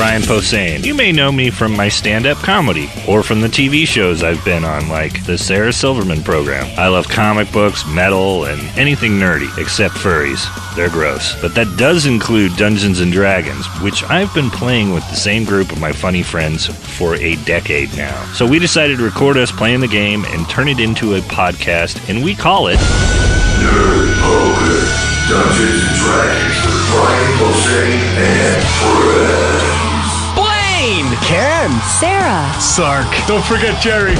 Brian Posehn. You may know me from my stand-up comedy or from the TV shows I've been on, like the Sarah Silverman program. I love comic books, metal, and anything nerdy, except furries. They're gross. But that does include Dungeons & Dragons, which I've been playing with the same group of my funny friends for a decade now. So we decided to record us playing the game and turn it into a podcast, and we call it Nerd Poker, Dungeons & Dragons with Brian Posehn and friends. Blaine! Ken! Sarah! Sark! Don't forget Gerry!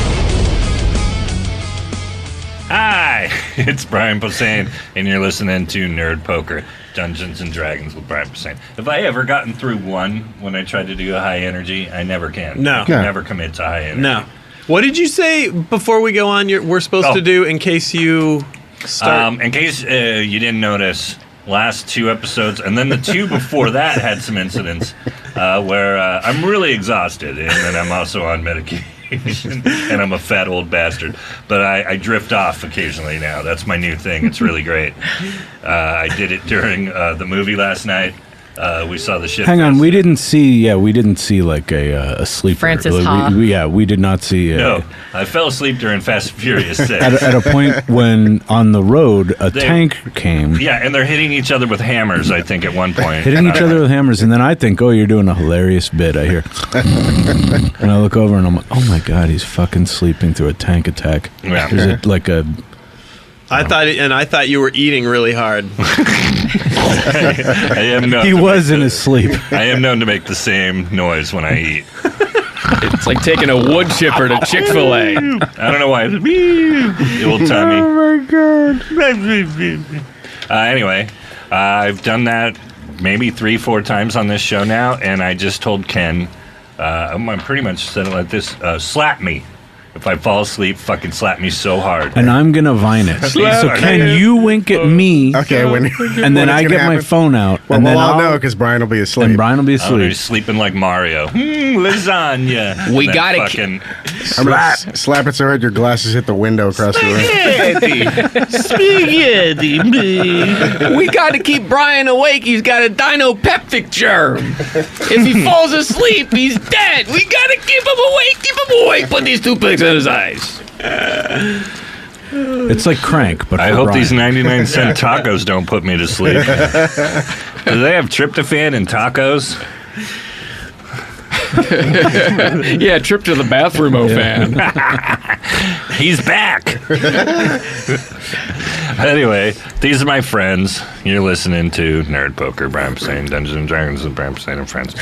Hi, it's Brian Posehn, and you're listening to Nerd Poker, Dungeons & Dragons with Brian Posehn. Have I ever gotten through one when I tried to do a high energy? I never can. No. I can never commit to high energy. No. What did you say before we go on we're supposed to do in case you start? In case you didn't notice, last 2 episodes, and then the 2 before that had some incidents where I'm really exhausted, and then I'm also on medication. And I'm a fat old bastard. But I drift off occasionally now. That's my new thing. It's really great. I did it during the movie last night. We saw the shit. Hang on, we didn't see like a sleeper. Francis Ha. We did not see. No, I fell asleep during Fast and Furious 6. At a point when on the road a tank came. Yeah, and they're hitting each other with hammers, I think, at one point. Hitting each other with hammers, and then I think, oh, you're doing a hilarious bit, I hear. And I look over and I'm like, oh my God, he's fucking sleeping through a tank attack. Yeah. Is it like a... I thought you were eating really hard. I am known He was in his sleep. I am known to make the same noise when I eat. It's like taking a wood chipper to Chick-fil-A. I don't know why. The old tummy. Oh my God. Anyway, I've done that maybe 3-4 times on this show now, and I just told Ken, I'm pretty much said it like this, slap me. If I fall asleep, fucking slap me so hard. And I'm going to Vine it. So can you wink at me? Okay, and then I get my phone out. Well, and then I'll know because Brian will be asleep. And Brian will be Oh, he's asleep. sleeping like Mario. Lasagna. We That gotta fucking I'm gonna slap it so hard your glasses hit the window across the room. spaghetti. We got to keep Brian awake. He's got a dinopeptic germ. If he falls asleep, he's dead. We got to keep him awake. Put these toothpicks in his eyes. It's like Crank, but I for hope Brian. these 99-cent tacos don't put me to sleep. Do they have tryptophan in tacos? Yeah, trip to the bathroom, fan. He's back. Anyway, these are my friends. You're listening to Nerd Poker, Brian Posehn, Dungeons & Dragons, and Brian Posehn and Friends.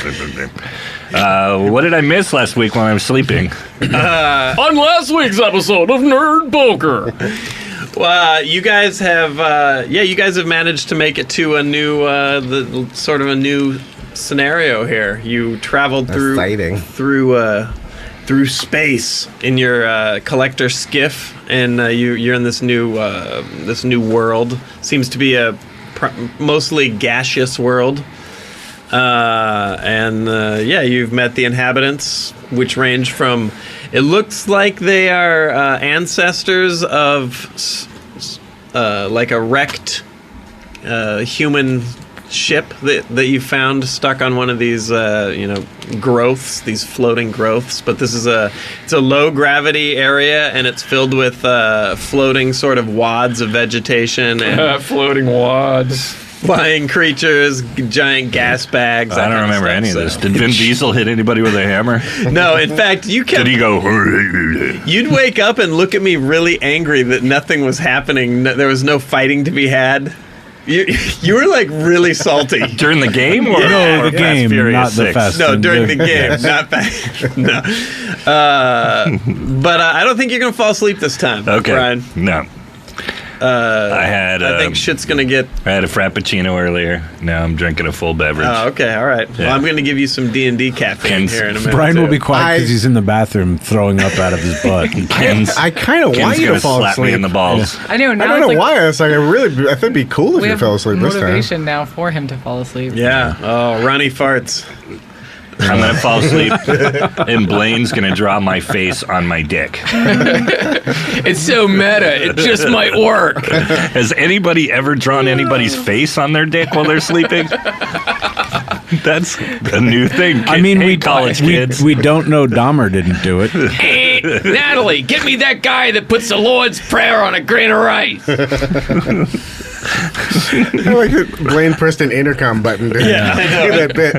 What did I miss last week when I was sleeping? On last week's episode of Nerd Poker. Well, you guys have managed to make it to a new, sort of a new scenario here. You traveled through space in your collector skiff, and you're in this new world. Seems to be a mostly gaseous world. You've met the inhabitants, which range from, it looks like they are ancestors of like a wrecked human ship that you found stuck on one of these growths, these floating growths. But this is it's a low gravity area, and it's filled with floating sort of wads of vegetation and Floating wads. flying creatures, giant gas bags. I don't remember any of this. Did Vin Diesel hit anybody with a hammer? No, in fact, you kept. Did he go? You'd wake up and look at me really angry that nothing was happening. There was no fighting to be had. You were like really salty During the game? Or, No, or the Fast game, Furious not the 6? Fast. No, during the game, not fast. No, but I don't think you're gonna fall asleep this time, Okay. Brian. No. I think shit's gonna get. I had a Frappuccino earlier. Now I'm drinking a full beverage. Oh, okay, all right. Yeah. Well, I'm gonna give you some D&D caffeine here in a minute. Brian will too. be quiet because he's in the bathroom throwing up out of his butt. I kind of want Ken's you gonna to fall slap asleep. me in the balls. I know. Now I don't it's know like why. It's like I think it'd be cool if we you have fell asleep this time. motivation now for him to fall asleep. Yeah. Oh, runny farts. I'm going to fall asleep, and Blaine's going to draw my face on my dick. It's so meta. It just might work. Has anybody ever drawn anybody's face on their dick while they're sleeping? That's a new thing. I mean, Hey, college kids. we don't know Dahmer didn't do it. Hey, Natalie, get me that guy that puts the Lord's Prayer on a grain of rice. I like the Blaine pressed an intercom button to do that bit.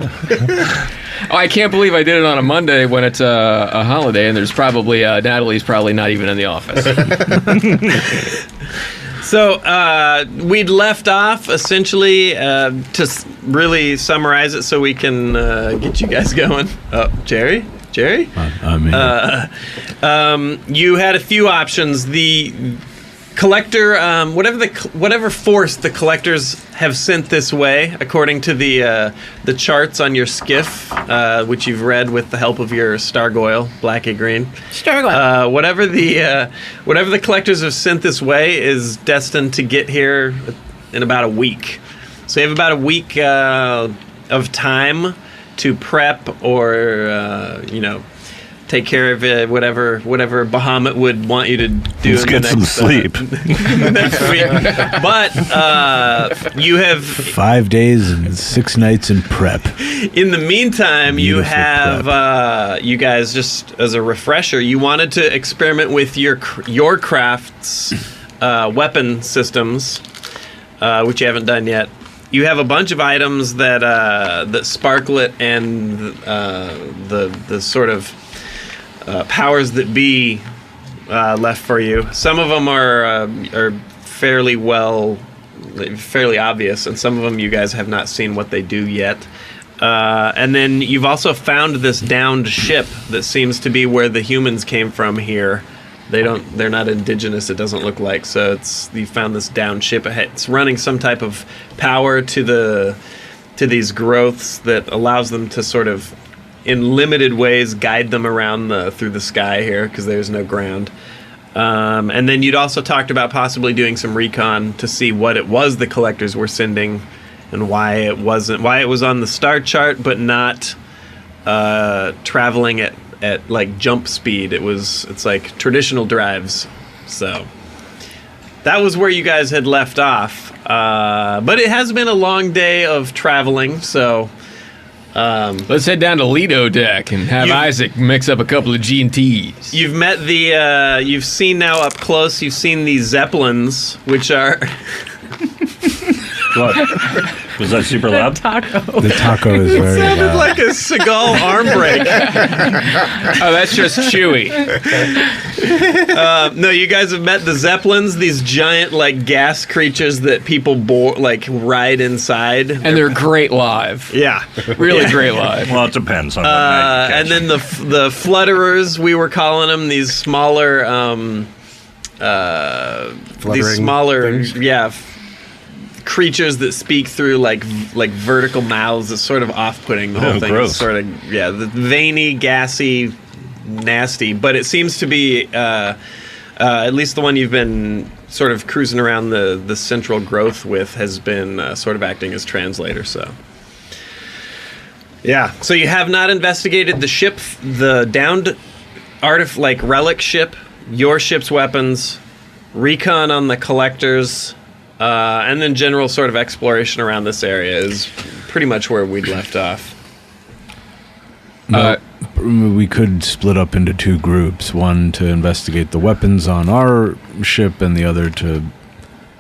Oh, I can't believe I did it on a Monday when it's a holiday, and there's probably Natalie's probably not even in the office. So we'd left off essentially to really summarize it, so we can get you guys going. Oh, Gerry. I'm here. You had a few options. The collector, whatever force the collectors have sent this way, according to the charts on your skiff, which you've read with the help of your Stargoyle, Blackie Green. Stargoyle. Whatever the collectors have sent this way is destined to get here in about a week. So you have about a week of time to prep or take care of whatever Bahamut would want you to do. Let's get some sleep. Next week. But you have 5 days and 6 nights in prep. in the meantime, you Beautiful have you guys, just as a refresher, you wanted to experiment with your craft's weapon systems, which you haven't done yet. You have a bunch of items that Sparklet and the sort of powers that be left for you. Some of them are fairly obvious, and some of them you guys have not seen what they do yet. And then you've also found this downed ship that seems to be where the humans came from here. They're not indigenous, it doesn't look like. So you found this downed ship. It's running some type of power to these growths that allows them to sort of, in limited ways, guide them around through the sky here, because there's no ground. And then you'd also talked about possibly doing some recon to see what it was the collectors were sending and why it was on the star chart but not traveling at like jump speed. It's like traditional drives. So that was where you guys had left off. But it has been a long day of traveling, so Let's head down to Lido Deck and have Isaac mix up a couple of G&Ts. you've met you've seen now up close, you've seen these Zeppelins, which are What? Was that super loud? Taco. The taco is very sounded loud. like a Seagal arm break. Oh, that's just Chewy. No, you guys have met the Zeppelins, these giant like gas creatures that people ride inside. And they're great live. Yeah, Really great live. Well, it depends on what night you and catch then the flutterers, we were calling them, these smaller Fluttering things? creatures that speak through like vertical mouths. It's sort of off-putting. The whole thing gross. is sort of the veiny, gassy, nasty. But it seems to be at least the one you've been sort of cruising around the central growth with has been sort of acting as translator. So. Yeah, so you have not investigated the ship, the downed relic ship, your ship's weapons, recon on the collectors, and then general sort of exploration around this area is pretty much where we'd left off. We could split up into 2 groups, one to investigate the weapons on our ship and the other to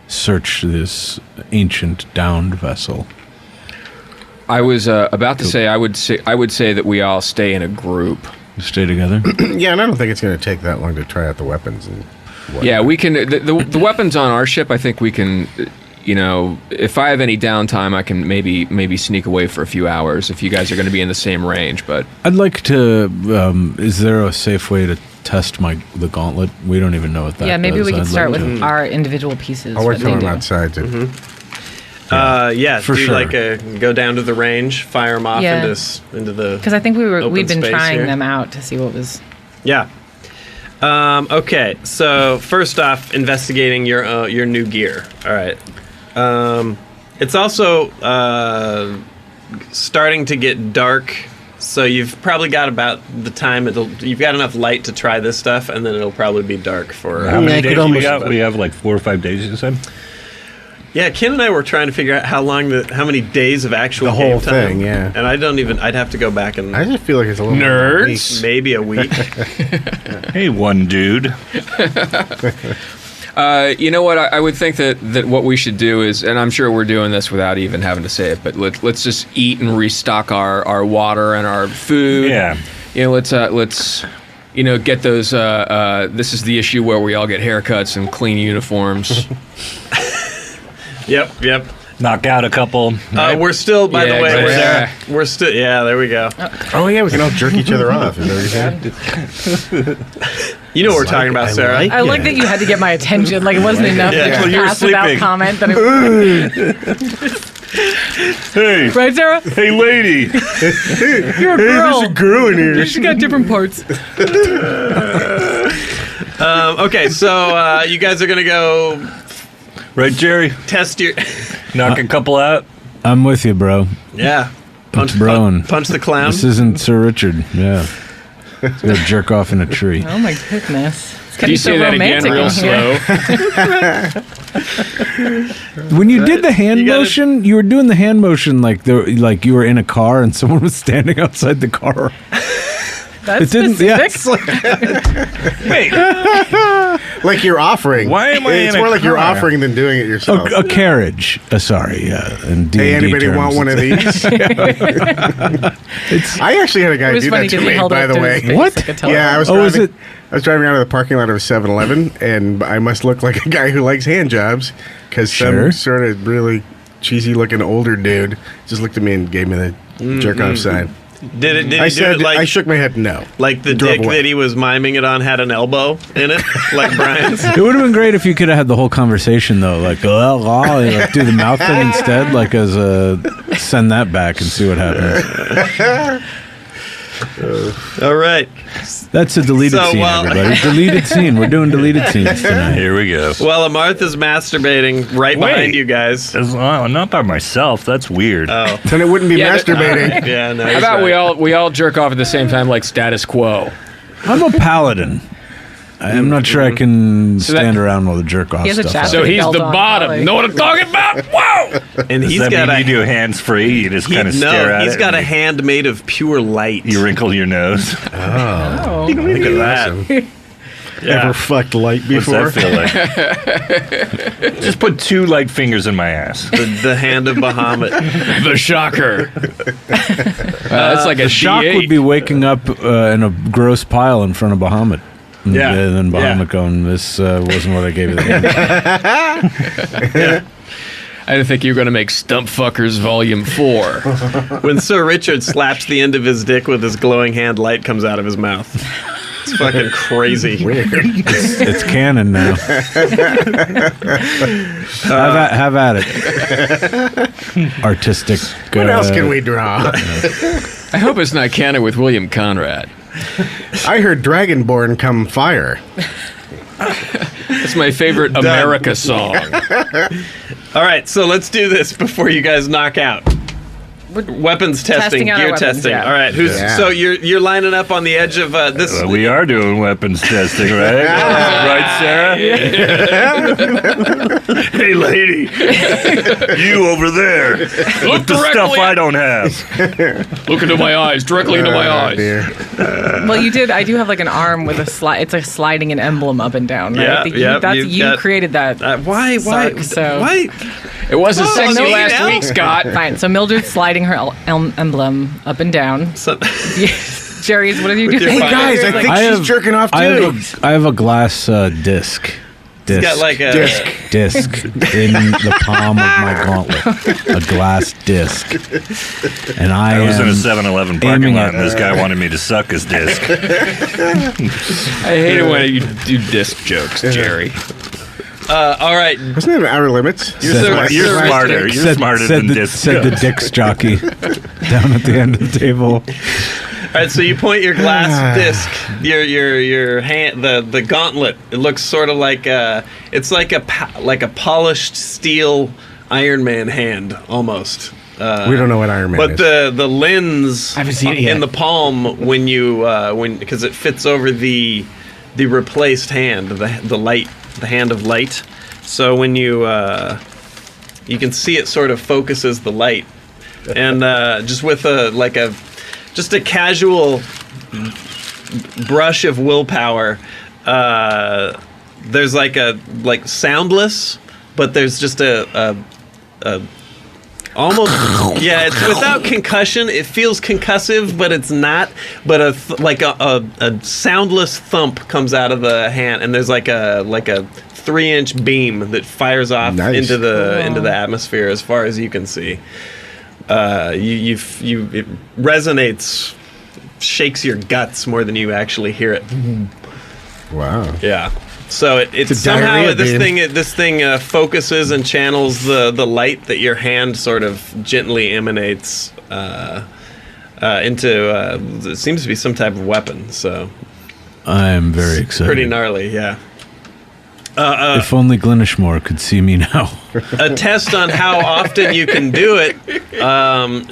search this ancient downed vessel. I was about to say I would say that we all stay in a group. Stay together? Yeah, and I don't think it's going to take that long to try out the weapons and whatnot. Yeah, we can. The weapons on our ship, I think we can. If I have any downtime, I can maybe sneak away for a few hours if you guys are going to be in the same range. But I'd like to. Is there a safe way to test the gauntlet? We don't even know what that Yeah, maybe does. we can I'd start like with to- our individual pieces. I'll what wait till they I'm do. outside to For Do sure. like go down to the range, fire them off Yeah. into the. Because I think open we'd been space trying here. them out to see what was. Yeah. Okay, so first off, investigating your new gear. All right. It's also starting to get dark, so you've probably got about the time. You've got enough light to try this stuff, and then it'll probably be dark for. How many I could days almost- we got? We have like 4 or 5 days, you said? Yeah, Ken and I were trying to figure out how many days of actual The whole game time. thing, yeah. And I'd have to go back and I just feel like it's a little Nerds. maybe a week. Hey, one dude. You know what? I would think that what we should do is, and I'm sure we're doing this without even having to say it, but let's just eat and restock our water and our food. Yeah. You know, let's get those. This is the issue where we all get haircuts and clean uniforms. Yep. Knock out a couple. Right? We're still, by the way, exactly. we're still. Yeah, there we go. Oh yeah, we can all jerk each other off. Is that what you're saying? You know what we're talking about, Sarah. I like that you had to get my attention. Like, it wasn't enough Yeah. to Well, just you were pass without sleeping. comment. That Hey, right, Sarah? hey, lady. You're a girl. There's a girl in here. She's got different parts. Okay, so you guys are gonna go Right, Jerry? test your. Knock a couple out. I'm with you, bro. Yeah. Punch broing. punch the clown. This isn't Sir Richard. Yeah. He's gonna jerk off in a tree. Oh my goodness. It's Can you say that again real slow? When you did the hand You gotta- motion, you were doing the hand motion like you were in a car and someone was standing outside the car. That's It didn't- yeah. specific. Wait, Like you're offering. Why am I It's in a more like you're car? offering than doing it yourself. A carriage. Sorry, yeah. In D&D Hey, anybody terms, want one of these? I actually had a guy It was do funny that to because he me, held it by up the to way. his face What? like a telephone. Yeah, I was Oh, is driving. it? I was driving out of the parking lot of a 7-Eleven, and I must look like a guy who likes hand jobs because Sure. some sort of really cheesy-looking older dude just looked at me and gave me the jerk-off sign. Did he I do said, it like I shook my head no. like the Drove dick away. that he was miming it on had an elbow in it, like Brian's? It would have been great if you could have had the whole conversation though, like, like do the mouth thing instead, like as a send that back and see what happens. All right. That's a deleted So, scene, well- everybody. Deleted scene. We're doing deleted scenes tonight. here we go. Well, Amartha's masturbating right behind you guys. Not by myself. That's weird. Oh. Then it wouldn't be Yeah, but- masturbating. Yeah, no. How he's about right. we all jerk off at the same time like status quo? I'm a paladin. I'm not sure I can that- stand around while the jerk off He has a stuff. chapstick. So he's belt the on, bottom. probably. Know what I'm talking about? Whoa! And Does he's that got mean a you do hands free? You just kind of stare at he's it. got a and hand made of pure light. You wrinkle your nose. Oh. Look at that. Ever fucked light What's before? that feel like? Just put 2 light fingers in my ass. The hand of Bahamut. The shocker. That's like a Shock D8. would be waking up in a gross pile in front of Bahamut. Yeah. And then Bahamut Yeah. going, this wasn't what I gave you the hand. I didn't think you were going to make Stump Fuckers Volume 4. When Sir Richard slaps the end of his dick with his glowing hand, light comes out of his mouth. It's fucking crazy. Weird. It's canon now. Have at it. Artistic. What else can we draw? I hope it's not canon with William Conrad. I heard Dragonborn come fire. It's my favorite America song. All right, so let's do this before you guys knock out. Weapons testing, Testing out our gear weapons, testing. yeah. All right, who's Yeah. so you're lining up on the edge of this. We are doing weapons testing, right? Right, Sarah? Hey, lady. You over there. Look The stuff directly. I don't have. Look into my eyes, directly into my eyes. Dear. Well, you did. I do have like an arm with a slide. It's like sliding an emblem up and down. Right? Yeah, yeah, You you've got- created that. Why? Sark, so- Why? It wasn't Oh, sexy no, last no. week, Scott. Fine. So Mildred's sliding her emblem up and down. So, Jerry's, what are you With doing? your Hey guys, I Like- think she's jerking off too. I have a glass disc. It's got like a disc in the palm of my gauntlet, a glass disc, and I I was in a am 7-Eleven parking aiming lot, at- and this guy wanted me to suck his disc. I hate it when you do disc jokes, Jerry. all right. Wasn't it Outer Limits? You're Said- so- You're so- smarter. You're smarter than disc. said the disc jockey down at the end of the table. All right, so you point your glass disc, your hand, the gauntlet. It looks sort of like it's like a polished steel Iron Man hand almost. We don't know what Iron Man But is. the lens I haven't seen it yet. in the palm when you because it fits over the replaced hand, the hand of light. So when you you can see it sort of focuses the light, and just with a casual brush of willpower, there's like soundless, but there's just a almost it's without concussion. It feels concussive, but it's not. But a soundless thump comes out of the hand, and there's like a 3-inch beam that fires off into the atmosphere as far as you can see. It resonates, shakes your guts more than you actually hear it. Wow. Yeah. So it's somehow this thing focuses and channels the light that your hand sort of gently emanates into. It seems to be some type of weapon. So I am very excited. Pretty gnarly, yeah. If only Glenishmore could see me now. A test on how often you can do it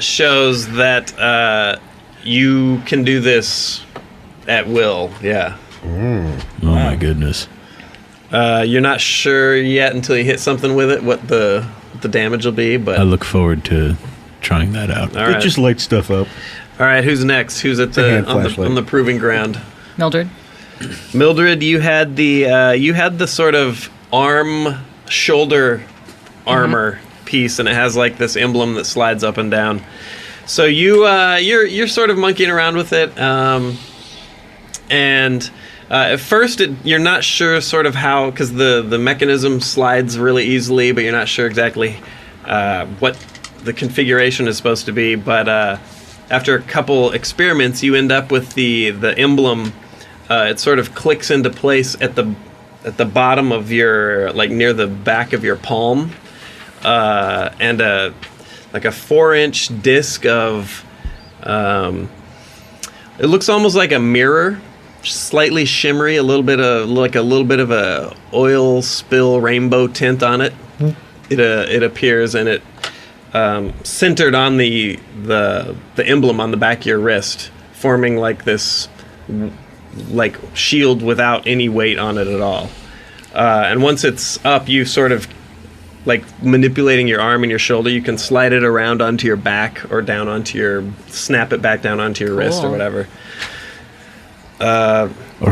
shows that you can do this at will. Yeah. Oh my goodness. You're not sure yet until you hit something with it what the damage will be, but I look forward to trying that out. All right. It just lights stuff up. All right, who's next? Who's at on the proving ground? Mildred. Mildred, you had the sort of shoulder armor piece, and it has like this emblem that slides up and down. So you're sort of monkeying around with it, and at first you're not sure sort of how, because the mechanism slides really easily, but you're not sure exactly what the configuration is supposed to be. But after a couple experiments, you end up with the emblem. It sort of clicks into place at the bottom of your, like near the back of your palm, and like a 4-inch disc of. It looks almost like a mirror, slightly shimmery, a little bit of a oil spill rainbow tint on it. It appears, and it centered on the emblem on the back of your wrist, forming like this like shield without any weight on it at all. And once it's up, you sort of like manipulating your arm and your shoulder, you can slide it around onto your back or down onto snap it back down onto your wrist or whatever.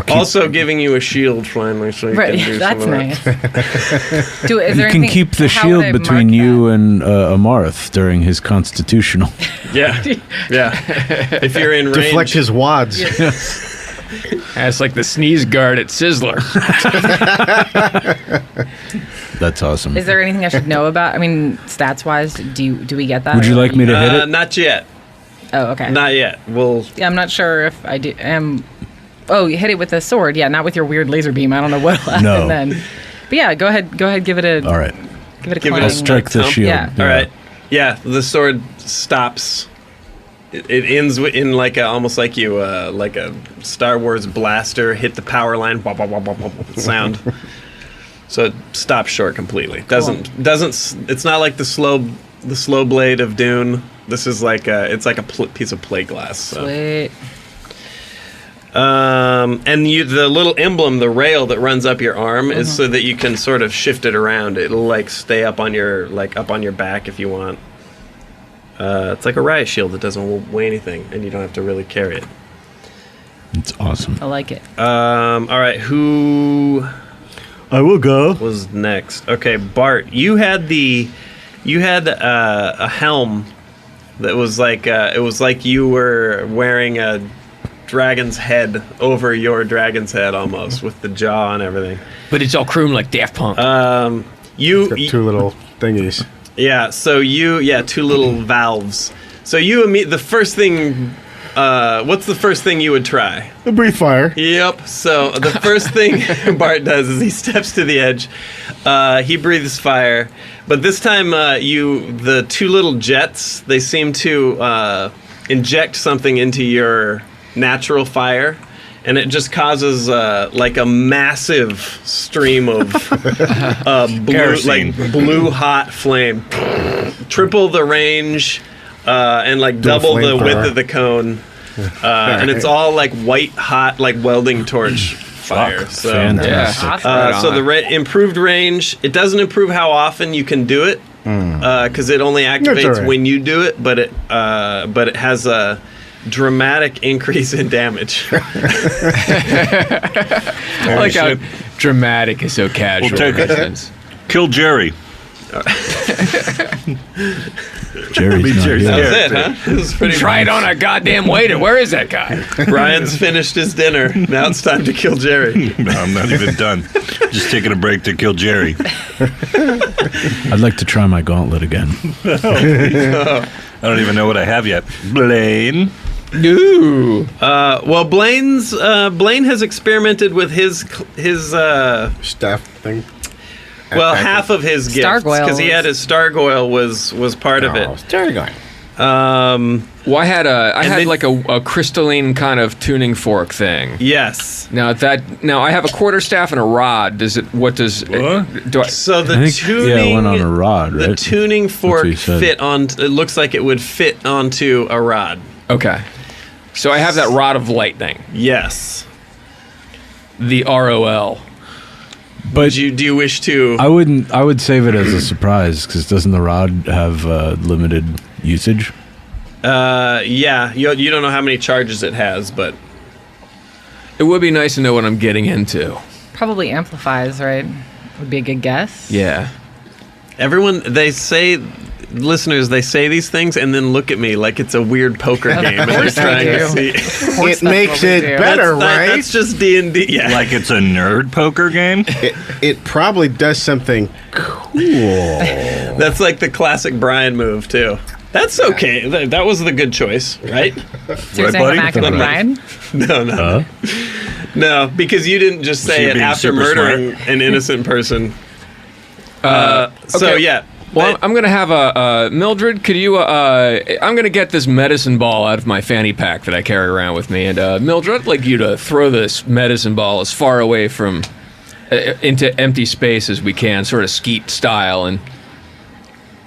Also giving you a shield finally, so you can do that's some of nice. that. You can keep the shield between you and Amarth during his constitutional. Yeah. If you're in range. Deflect his wads. That's like the sneeze guard at Sizzler. That's awesome. Is there anything I should know about? I mean, stats-wise, do we get that? Would you like me to hit it? Not yet. Oh, okay. Not yet. Yeah, I'm not sure if I do. Oh, you hit it with a sword. Yeah, not with your weird laser beam. I don't know what will happen then. But yeah, go ahead. Give it a. All right. Give it a. Give it a I'll strike the shield. Yeah. All right. Yeah, the sword stops. It ends in like almost like you like a Star Wars blaster hit the power line. Bop, bop, bop, bop, bop, sound. So it stops short completely. Doesn't. It's not like the slow blade of Dune. This is like it's like a piece of plate glass. So. Sweet. And the little emblem, the rail that runs up your arm, is so that you can sort of shift it around. It'll like stay up on your back if you want. It's like a riot shield that doesn't weigh anything, and you don't have to really carry it. It's awesome. I like it. All right, who? I will go. Was next? Okay, Bart, you had a helm that was like it was like you were wearing a dragon's head over your dragon's head almost, with the jaw and everything. But it's all chrome like Daft Punk. Got two little thingies. Yeah, so two little valves. So the first thing, what's the first thing you would try? A brief fire. Yep. So the first thing Bart does is he steps to the edge. He breathes fire, but this time the two little jets, they seem to inject something into your natural fire, and it just causes like a massive stream of blue hot flame, triple the range, and like double the width of the cone, and it's all like white hot, like welding torch fire. Fantastic. So the improved range. It doesn't improve how often you can do it, because it only activates all right. when you do it, but it has a dramatic increase in damage. I like how dramatic is so casual. We'll take it. Kill Gerry. Jerry's not Jerry's here. That's it, huh? This is pretty Try it on a goddamn waiter. Where is that guy? Brian's finished his dinner. Now it's time to kill Gerry. No, I'm not even done. Just taking a break to kill Gerry. I'd like to try my gauntlet again. I don't even know what I have yet. Blaine. Ooh. Well, Blaine has experimented with his Staff thing. half of his gifts Stargoyle because he was- had his Stargoyle was part of it. Stargoyle. Well, I had then- like a crystalline kind of tuning fork thing. Yes. Now I have a quarterstaff and a rod. What? Do I? So the I think, tuning it went on a rod, right? the tuning fork what you said. fit on. It looks like it would fit onto a rod. Okay. So I have that rod of lightning, Yes. the ROL. But Do you wish to? I would save it as a surprise because doesn't the rod have limited usage? Yeah. You don't know how many charges it has, but It would be nice to know what I'm getting into. Probably amplifies, right? Would be a good guess. Yeah. everyone they say. Listeners, they say these things and then look at me like it's a weird poker game and they're course they trying to do. see. It makes it better, right? That's just D&D. Yeah. Like it's a nerd poker game? It probably does something cool. That's like the classic Brian move too. That's okay. That was the good choice, right? So you're saying buddy? I'm acting like Brian? No. No, because you didn't just say you it being after super murdering an innocent person. So okay. yeah. Well, I'm gonna have a Mildred. Could you? I'm gonna get this medicine ball out of my fanny pack that I carry around with me, and Mildred, I'd like you to throw this medicine ball as far away from into empty space as we can, sort of skeet style, and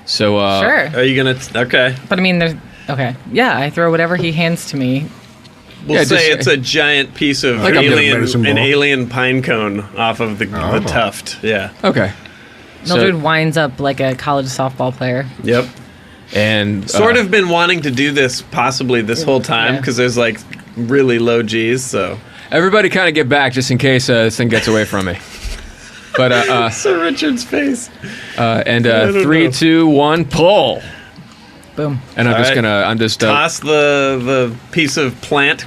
so. Sure. Are you gonna? Okay. But I mean, there's. Okay. Yeah, I throw whatever he hands to me. We'll Yeah, say just- it's a giant piece of Like a medicine ball. alien pine cone off of the tuft. Yeah. Okay. Mildred winds up like a college softball player. Yep. And Sort of been wanting to do this possibly this whole time Yeah. because there's like really low G's. So. everybody, kind of get back just in case this thing gets away from me. But Sir Richard's face. and don't 3, know. 2, 1, pull. Boom. And I'm All just right. gonna. I'm just. Toss the piece of plant.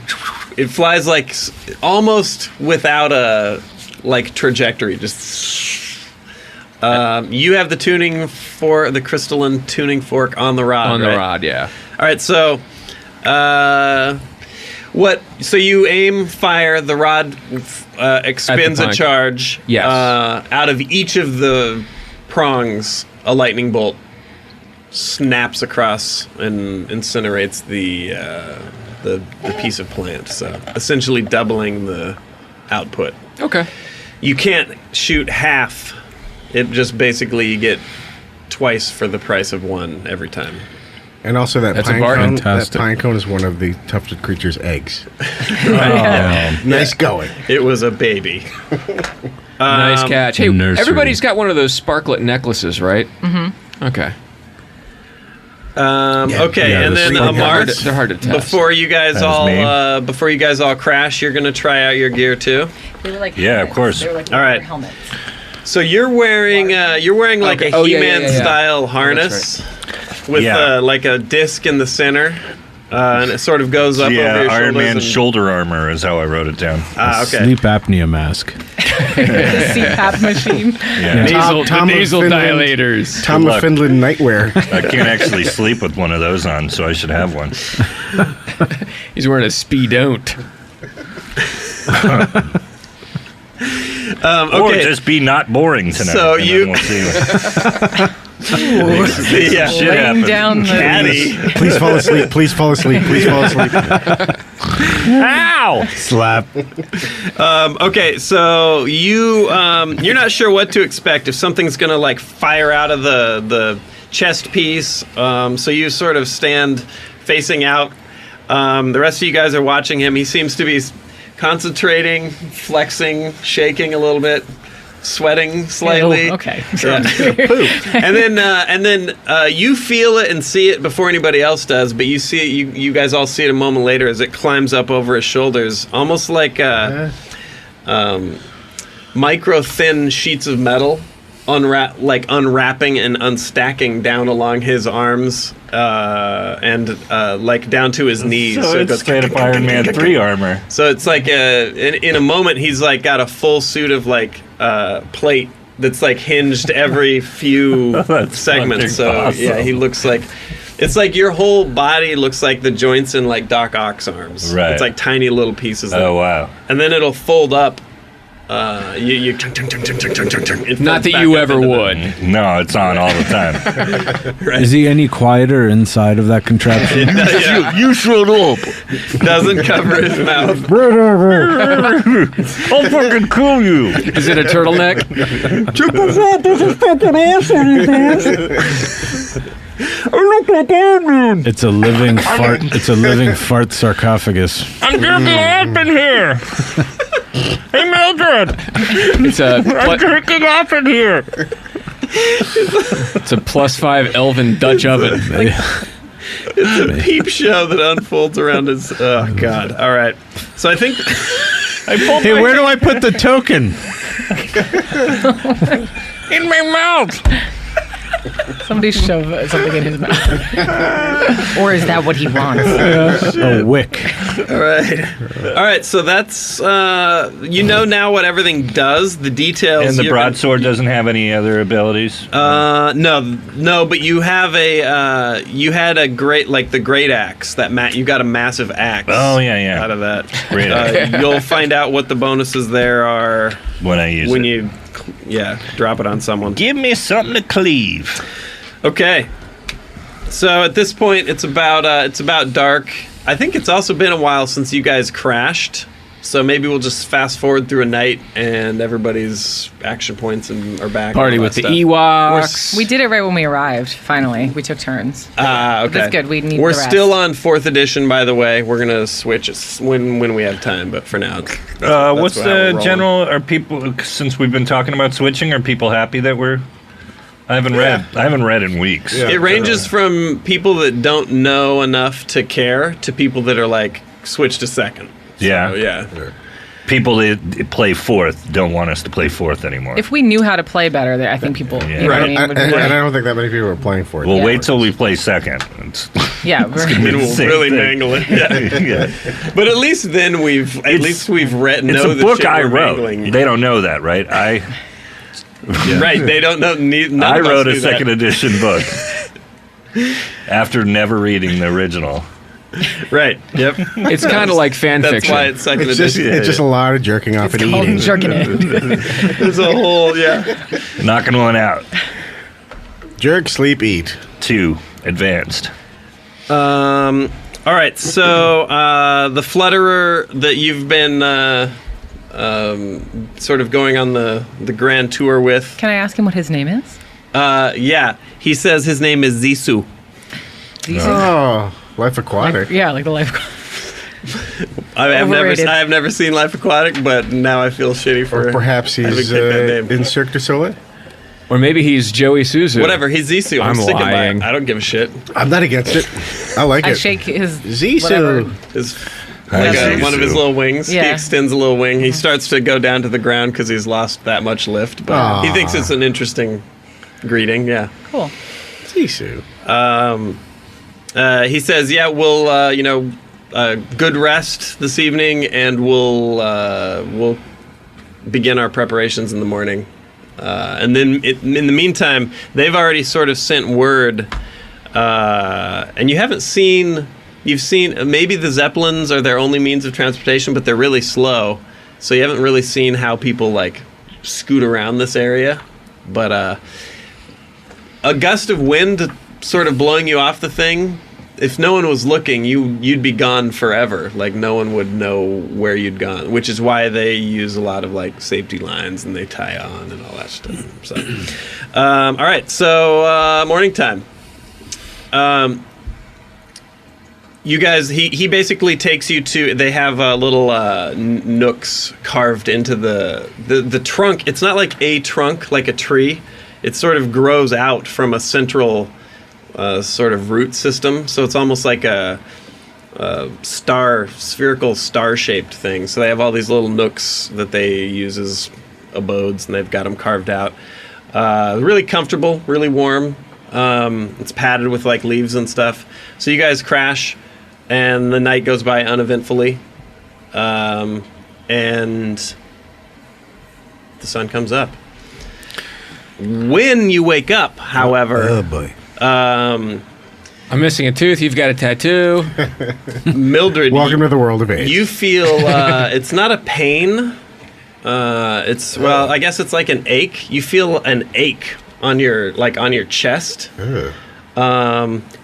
It flies like almost without a like trajectory. Just. You have the the crystalline tuning fork on the rod. on the right? rod, yeah. All right, so what? So you aim, fire. The rod expends a pine. charge. Yes. Out of each of the prongs, a lightning bolt snaps across and incinerates the piece of plant. So essentially doubling the output. Okay. You can't shoot half. It just basically you get twice for the price of one every time. And also that That's a pine bargain. cone. That Fantastic. pine cone is one of the tufted creature's eggs. Yeah. Nice going. It was a baby. Nice catch. Hey, nursery. everybody's got one of those sparklet necklaces, right? Mm-hmm. Okay. Okay, Yeah, and the then sparkle- Amart, They're hard to test. before you guys That was all crash, you're gonna try out your gear too. They were like Yeah, of helmets. course. They were like All right. helmets. So you're wearing like Okay. a Oh, yeah, He-Man yeah, yeah. style harness with Yeah. like a disc in the center, and it sort of goes up over Yeah, your Iron shoulders. Man's and- shoulder armor is how I wrote it down. Ah, okay. Sleep apnea mask. The CPAP machine. Yeah. Tom of nasal Finland. dilators. Tom Good of luck. Finland nightwear. I can't actually sleep with one of those on, so I should have one. He's wearing a speedon't. Or Okay, just be not boring tonight. So and then you- we'll see. yeah, Shit Laying happens. down the Caddy. Please fall asleep. Please fall asleep. Please fall asleep. Ow! Slap. Okay, so you're not sure what to expect if something's gonna like fire out of the chest piece. So you sort of stand facing out. The rest of you guys are watching him. He seems to be concentrating, flexing, shaking a little bit. sweating slightly. Ew, okay. Yeah. and then you feel it and see it before anybody else does, but you see it. You guys all see it a moment later as it climbs up over his shoulders, almost like micro thin sheets of metal unwrapping and unstacking down along his arms and like down to his knees. So it goes straight up Iron Man 3 armor. So it's like in a moment he's like got a full suit of like plate that's like hinged every few segments. So awesome. yeah, he looks like it's like your whole body looks like the joints in like Doc Ock's arms. Right. It's like tiny little pieces. Oh wow. And then it'll fold up. It Not folds that back you up ever into would. No, it's on all the time. Is he any quieter inside of that contraption? You shut up. Doesn't cover his mouth. I'll fucking kill you. Is it a turtleneck? It's a living fart. It's a living fart sarcophagus. I'm jerking off in here. Hey, Mildred. It's a I'm jerking off in here. it's a +5 elven Dutch oven. It's a peep show that unfolds around his. Oh God! All right. So I think Hey, where do I put the token? in my mouth. Somebody shove something in his mouth. Or is that what he wants? A wick. All right. So that's now what everything does. The details. And the broadsword doesn't have any other abilities. No. But you have you had a great the great axe that you got a massive axe. Oh yeah. Out of that Great axe. you'll find out what the bonuses there are When I use when it. you drop it on someone. Give me something to cleave. Okay. So at this point, it's about dark. I think it's also been a while since you guys crashed. So maybe we'll just fast forward through a night and everybody's action points are back. Party and all with that the stuff. Ewoks. We did it right when we arrived, finally. We took turns. Okay. That's good. We need We're the rest. still on 4th edition, by the way. We're gonna switch when we have time, but for now. What's how we're the rolling. general? Are people, since we've been talking about switching, are people happy that we're? I haven't read in weeks. Yeah. It ranges from people that don't know enough to care to people that are like switch to second. Yeah. So, yeah. People that play fourth don't want us to play fourth anymore. If we knew how to play better, I think people, Yeah. you know what I Right. mean, would And be I don't think that many people are playing for it. Well, Yeah. wait till we play second. yeah, And we'll Same really thing. mangle it. Yeah. Yeah. But at least then we've read. It's Know a the book shit I we're wrote. mangling. They don't know that, right? Right. They don't know. None I of us wrote a do second that. edition book after never reading the original. Right. Yep. It's kind of like fan That's fiction. why it's second It's just, edition. it's just a lot of jerking off and called eating. jerking it. There's a whole Knocking one out. Jerk, sleep, eat. 2 advanced. All right. So the flutterer that you've been sort of going on the grand tour with. Can I ask him what his name is? Yeah. He says his name is Zissou. Oh, Life Aquatic. Yeah, like the life. I have Overrated. never seen Life Aquatic, but now I feel shitty for. Or perhaps having he's picked that name. in Cirque du Soleil. Or maybe he's Joey Suzu. Whatever. He's Zissou. I'm I'm sticking by lying. it. I don't give a shit. I'm not against it. I like I it. shake his Zissou. His Hi, one of his Zissou. little wings. He Yeah. extends a little wing. He starts to go down to the ground because he's lost that much lift. But Aw. he thinks it's an interesting greeting. Yeah. Cool. Zissou. He says, "Yeah, we'll good rest this evening, and we'll begin our preparations in the morning. And then in the meantime, they've already sort of sent word, and you've seen maybe the Zeppelins are their only means of transportation, but they're really slow, so you haven't really seen how people like scoot around this area, but a gust of wind sort of blowing you off the thing. If no one was looking, you'd be gone forever. Like no one would know where you'd gone, which is why they use a lot of like safety lines and they tie on and all that stuff. So, all right. So morning time. you guys, he basically takes you to. They have little nooks carved into the trunk. It's not like a trunk, like a tree. It sort of grows out from a central sort of root system. So it's almost like a spherical star-shaped thing. So they have all these little nooks that they use as abodes, and they've got them carved out. Really comfortable, really warm. It's padded with like leaves and stuff. So you guys crash, and the night goes by uneventfully. And the sun comes up. When you wake up, however, Oh boy. I'm missing a tooth. You've got a tattoo. Mildred, Welcome to the world of AIDS. you feel it's not a pain. I guess it's like an ache. You feel an ache on your chest. Ugh.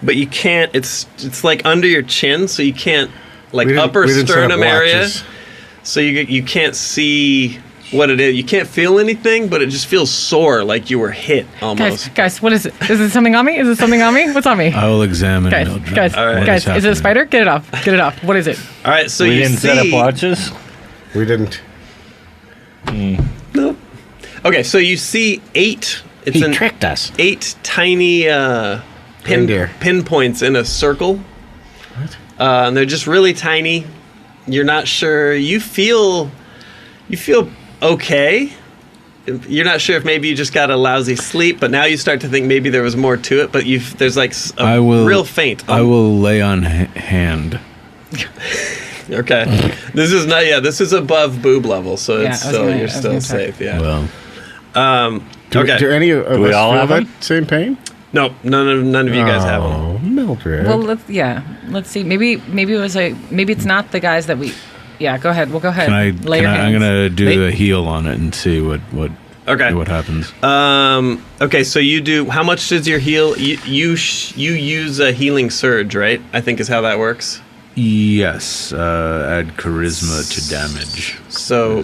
But you can't. It's like under your chin, so you can't We didn't- upper we didn't set up sternum area. watches. So you can't see what it is. You can't feel anything, but it just feels sore, like you were hit almost. Guys, what is it? Is it something on me? Is it something on me? What's on me? I will examine Guys, Mildred. guys, What guys, is it a happening? spider? Get it off. Get it off. What is it? All right, so we you didn't see. set up watches. We didn't. Nope. Okay, so you see 8. It's He tricked us. 8 tiny Reindeer. pinpoints in a circle. What? And they're just really tiny. You're not sure. You feel okay. You're not sure if maybe you just got a lousy sleep, but now you start to think maybe there was more to it. But there's like real faint. I will lay on hand. Okay, this is not. Yeah, this is above boob level, so Yeah, it's I was still gonna- I you're was still gonna check. safe. Yeah. Well, Do, Okay. do any of us we all feel have that them? same pain? No, none of you guys have them. Oh, Mildred. Well, let's see. Maybe it was maybe it's not the guys that we. Yeah, go ahead. We'll go ahead. Lay your hands. I'm gonna do They- a heal on it and see what Okay. what happens. Okay, so you do. How much does your heal? You use a healing surge, right? I think is how that works. Yes, add charisma to damage. So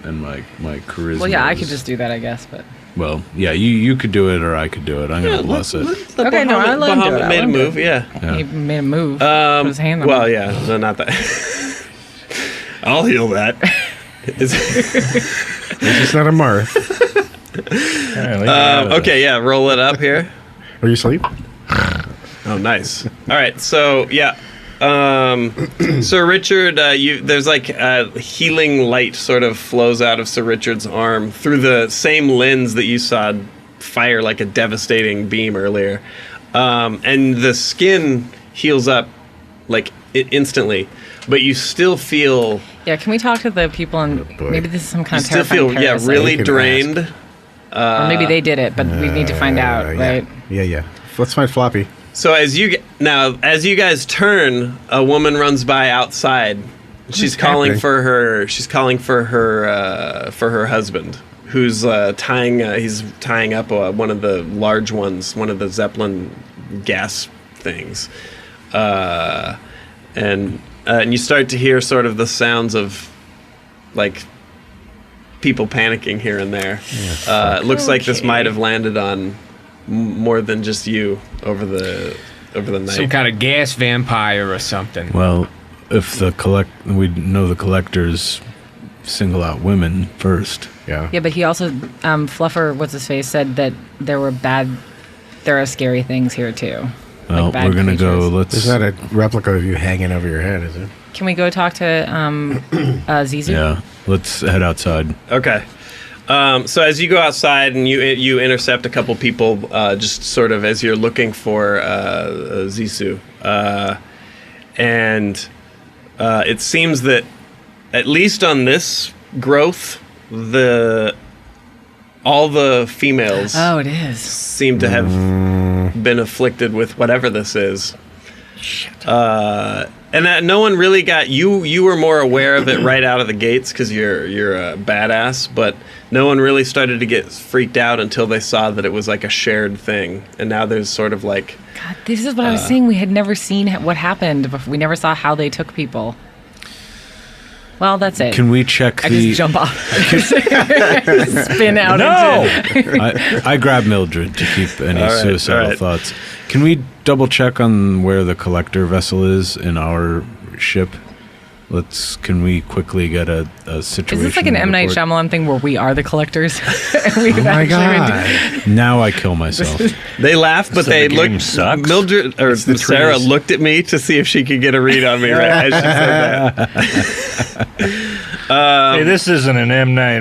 And my charisma. Well, yeah, I is- could just do that, I guess. But Well, yeah, you could do it or I could do it. I'm gonna bless it. Okay, no, I let him do it. I Made let a him do move. it. Yeah. he made a move. Put his hand on Well, it. yeah, no, not that. I'll heal that. This is not a Marth. Okay, yeah, roll it up here. Are you asleep? Oh, nice. All right, so yeah, Sir Richard, there's like a healing light sort of flows out of Sir Richard's arm through the same lens that you saw fire like a devastating beam earlier, and the skin heals up like instantly, but you still feel. Yeah, can we talk to the people and boy. maybe this is some kind You of still terrifying feel parasite. really You can drained. Or maybe they did it, but we need to find out, Yeah. right? Yeah. Let's find Floppy. So as you guys turn, a woman runs by outside. She's calling happening? for her. She's calling for her husband, who's tying up one of the large ones, one of the Zeppelin gas things, and you start to hear sort of the sounds of like people panicking here and there. It looks like this Okay. might have landed on more than just you over the night. Some kind of gas vampire or something. Well, if we know the collectors single out women first. Yeah. Yeah, but he also, Fluffer, what's his face, said that there are scary things here too. Well, Like bad we're gonna go. creatures. Let's. There's not a replica of you hanging over your head, is it? Can we go talk to Zizu? Yeah, let's head outside. Okay. So as you go outside and you intercept a couple people, just sort of as you're looking for Zissou, and it seems that at least on this growth, all the females Oh, it is. seem to have been afflicted with whatever this is. And that no one really got you. You were more aware of it right out of the gates because you're a badass. But no one really started to get freaked out until they saw that it was like a shared thing. And now there's sort of like God, this is what I was saying. We had never seen what happened before. We never saw how they took people. Well, that's it. Can we check I the... just jump off. Spin out into... I grab Mildred to keep any All right, suicidal all right. thoughts. Can we double check on where the collector vessel is in our ship? Can we quickly get a situation? Is this like an M. Night report? Shyamalan thing where we are the collectors? We Oh my God. Now I kill myself. They laugh, but So they the game look. sucks? Mildred or the Sarah trees. looked at me to see if she could get a read on me right as she said that. Hey, this isn't an M Night.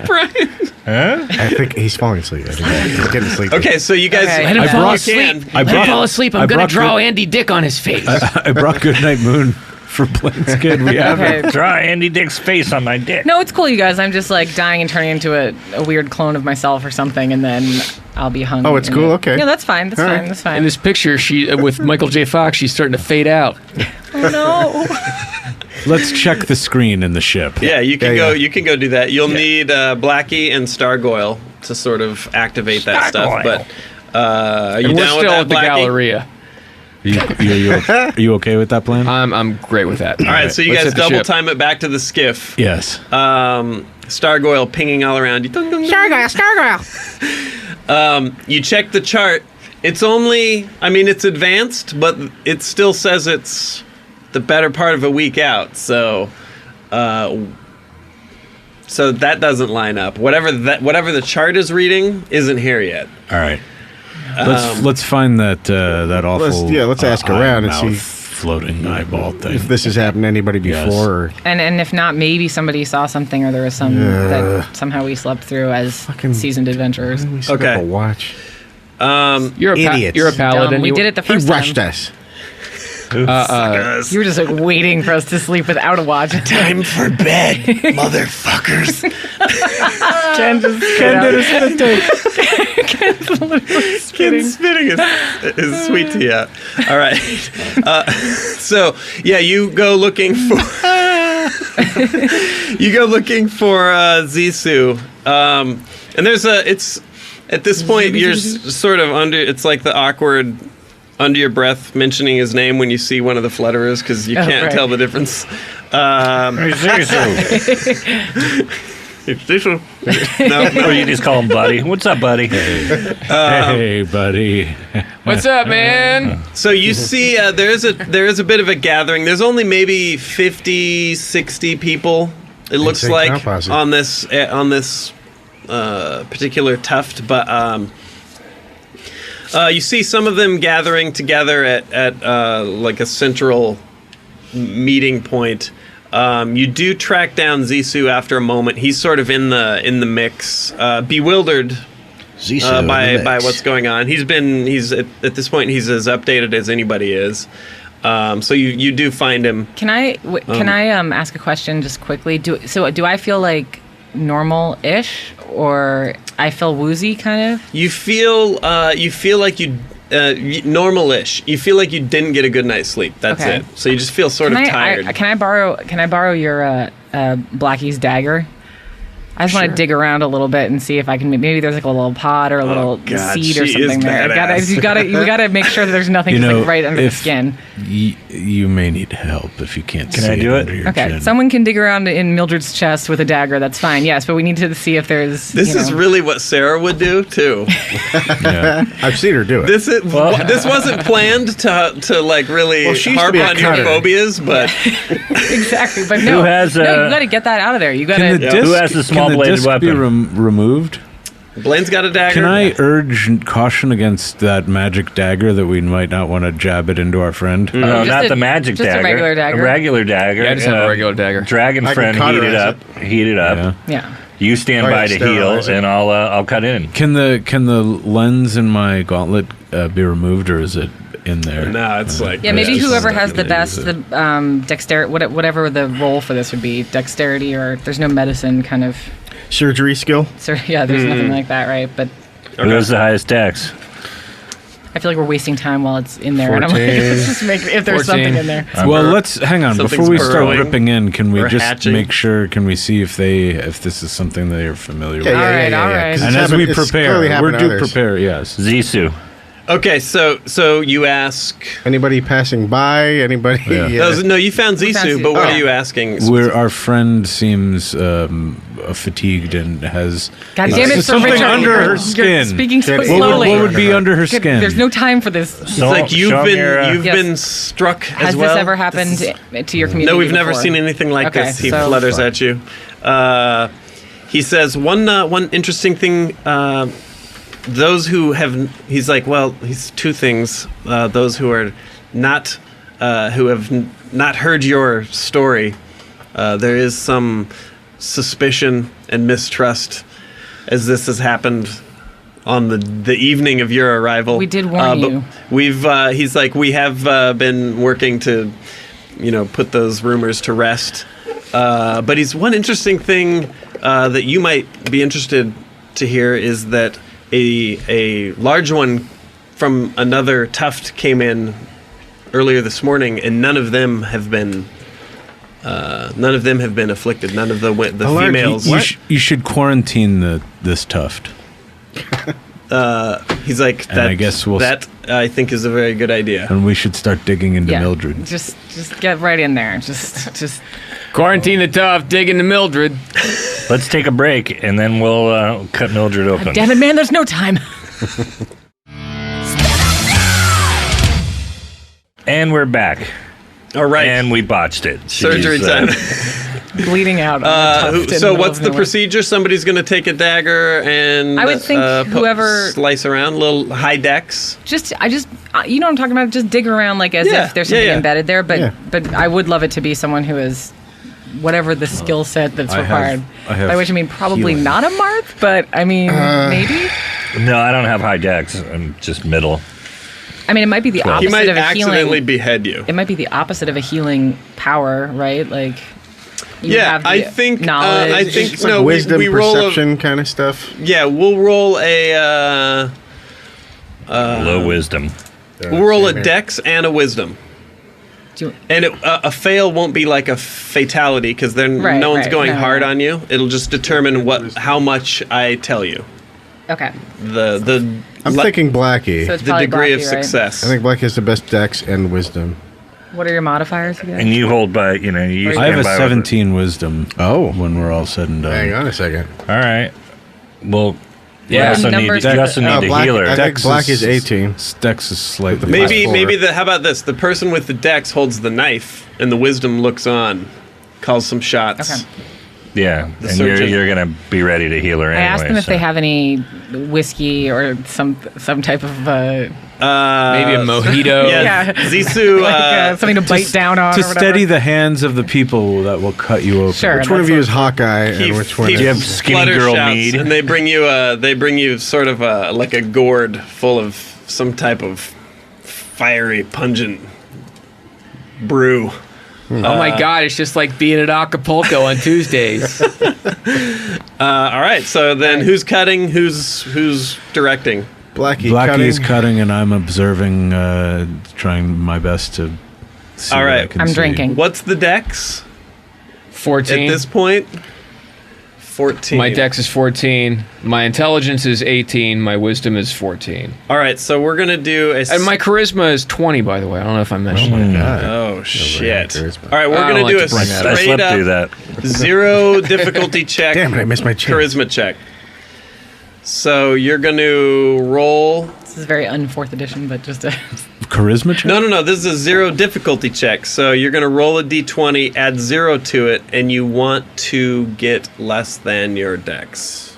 Brian. I think he's falling asleep. I think he's getting asleep. Okay, so you guys, Okay. Let him you fall can. asleep. I Let him brought- fall asleep. I'm I going brought to draw good- Andy Dick on his face. I brought Goodnight Moon for Blaine's kid. We have it. Okay. Draw Andy Dick's face on my dick. No, it's cool, you guys. I'm just like dying and turning into a weird clone of myself or something, and then I'll be hung. Oh, it's in cool? it. Okay. Yeah, that's fine. That's All fine. right. That's In fine. this picture, she with Michael J. Fox, she's starting to fade out. Oh no. Let's check the screen in the ship. Yeah, you can Yeah, go. yeah. You can go do that. You'll need Blackie and Stargoyle to sort of activate that stuff. But are you And we're down still with at the that, Blackie? Galleria. Are you okay with that plan? I'm great with that. All right, so you Let's guys hit the double ship. time it back to the skiff. Yes. Stargoyle pinging all around you. Stargirl. You check the chart. It's only, I mean, it's advanced, but it still says it's the better part of a week out. So that doesn't line up. Whatever the chart is reading isn't here yet. All right. Let's find that awful. let's ask around and eye-mouth see floating eyeball thing. if this has happened to anybody Yes. before. Or And if not, maybe somebody saw something, or there was some that somehow we slept through as Fucking- seasoned adventurers. we set Okay. up a watch. You're a Idiots. you're a paladin. We You- did it the He first rushed time. us. You were just like waiting for us to sleep without a watch. Time for bed, motherfuckers. Ken just did a spit take. Ken's literally spitting. Spitting is sweet tea out. All right. So yeah, you go looking for Zissou, and there's it's at this point you're sort of under. It's like the awkward under your breath mentioning his name when you see one of the flutterers because you can't right. tell the difference. No. Or you just call him buddy. What's up, buddy? Hey, buddy. What's up, man? So you see, there is a bit of a gathering. There's only maybe 50, 60 people. It looks Insane like composite. on this particular tuft, but you see some of them gathering together at like a central meeting point. You do track down Zissou after a moment. He's sort of in the mix, bewildered by what's going on. He's at this point he's as updated as anybody is. So you do find him. Can I ask a question just quickly? Do I feel like normal-ish, or I feel woozy kind of? You feel like you normal-ish. You feel like you didn't get a good night's sleep. That's Okay. it. So you just feel sort of tired. Can I borrow your Blackie's dagger? I just want to dig around a little bit and see if I can. Maybe there's like a little pod or a little God, seed or she something is there. badass. You gotta make sure that there's nothing just like right under the skin. You may need help if you can't Can see I do it? under your Okay, chin. someone can dig around in Mildred's chest with a dagger. That's fine. Yes, but we need to see if there's. This is really what Sarah would do too. Yeah. I've seen her do it. This wasn't planned to like really Well, she used to harp be a on your cutter. phobias, but exactly. But no, Who has, no, you got to get that out of there. You got Can to. the disc, Who has the small-bladed disc be weapon? removed? Blaine's got a dagger. Can I urge caution against that magic dagger that we might not want to jab it into our friend? No, Just not a- the magic just a dagger. regular dagger? A regular dagger. Yeah, I just have a regular dagger. Dragon I can friend, heat it cauterize up. Heat it up. Yeah. Yeah. You stand Oh, yeah, by to sterilize heal, it. and I'll cut in. Can the lens in my gauntlet be removed, or is it in there? No, it's like Yeah, maybe just whoever not has the gonna best, use the dexterity, whatever the role for this would be, dexterity, or there's no medicine kind of. Surgery skill. So yeah, there's nothing like that, right? But Who has the highest dex? I feel like we're wasting time while it's in there, and I'm like, 14. let's just make if there's 14. something in there. Well, let's hang on Something's before we start burrowing ripping in. Can we or just hatching. make sure? Can we see if this is something they are familiar with? All right. 'Cause And it's as we it's prepare, clearly we're happened to due others. prepare. Yes. Zissou. Okay, so you ask. Anybody passing by? Anybody? Yeah. No, you found Zissou, but what are you asking? Our friend seems fatigued and has God damn it, Sir something Richard. under her You're skin. speaking so What slowly. What would be under her skin? There's no time for this. He's like, you've Yes. been struck Has as well. this ever happened to your community? No, we've never before? seen anything like Okay, this. He so- flutters at you. He says one interesting thing. Those who have, he's like, well, he's two things. Those who are not, who have not heard your story. There is some suspicion and mistrust, as this has happened on the evening of your arrival. We did warn but you. We've. He's like, we have been working to, put those rumors to rest. But he's one interesting thing that you might be interested to hear is that a large one from another tuft came in earlier this morning, and none of them have been afflicted. None of the females. You should quarantine this tuft. He's like, And I guess that I think is a very good idea. And we should start digging into Yeah. Mildred. Just get right in there. Just. Quarantine the tough, dig into Mildred. Let's take a break, and then we'll cut Mildred open. Damn it, man! There's no time. And we're back. All right. And we botched it. Surgery She's, time. Bleeding out. On the tuft in the So middle what's of the nowhere. procedure? Somebody's going to take a dagger and I would think whoever- slice around, little high decks. I just, you know what I'm talking about? Just dig around like as Yeah, if there's something yeah. embedded there. But Yeah. but I would love it to be someone who is whatever the skill set that's I required. have By which I mean probably healing. not a Marth, but I mean maybe. No, I don't have high decks. I'm just middle. I mean it might be the He opposite might of a accidentally healing. behead you. It might be the opposite of a healing power, right? Like. You Yeah, have the I think. knowledge. I think It's like no. wisdom, we roll perception kind of stuff. we'll roll a. Low wisdom. We'll roll a dex and a wisdom. Do you- And a fail won't be like a fatality because then Right, no one's right, going no, hard no. on you. It'll just determine how much I tell you. Okay. I'm thinking Blackie. So it's the probably degree of Blackie, right? success. I think Blackie has the best dex and wisdom. What are your modifiers again? And you hold by, you I stand have a by 17 wisdom. Oh. When we're all said and done. Hang on a second. All right. Well, Yeah. you Numbers- also need a Black, healer. I think Black is 18. Dex is slightly Maybe less. how about this? The person with the dex holds the knife, and the wisdom looks on, calls some shots. Okay. Yeah, and surgeon. you're going to be ready to heal her I anyway. asked them if so. they have any whiskey or some type of Maybe a mojito. Yeah, Zissou. something to bite down on to or whatever. steady the hands of the people that will cut you open. Sure. Which one of that's you what- is Hawkeye he- and which one he is... Do you have skinny flutter girl shouts, mead? and they bring you sort of like a gourd full of some type of fiery, pungent brew. Oh my God! It's just like being at Acapulco on Tuesdays. All right, so then who's cutting? Who's directing? Blackie is cutting, and I'm observing, trying my best to see All what I right. can I'm see. drinking. What's the dex 14. at this point? 14. My dex is 14. My intelligence is 18. My wisdom is 14. All right, so we're gonna do a. And my charisma is 20, by the way. I don't know if I mentioned that. Oh shit! charisma. All right, we're I gonna don't do like a to bring that I straight slept up through that. 0 difficulty check. Damn it, I missed my chance. Charisma check. So you're going to roll. This is very un-4th edition, but just a... Charisma check? No. This is a 0 difficulty check. So you're going to roll a d20, add 0 to it, and you want to get less than your dex.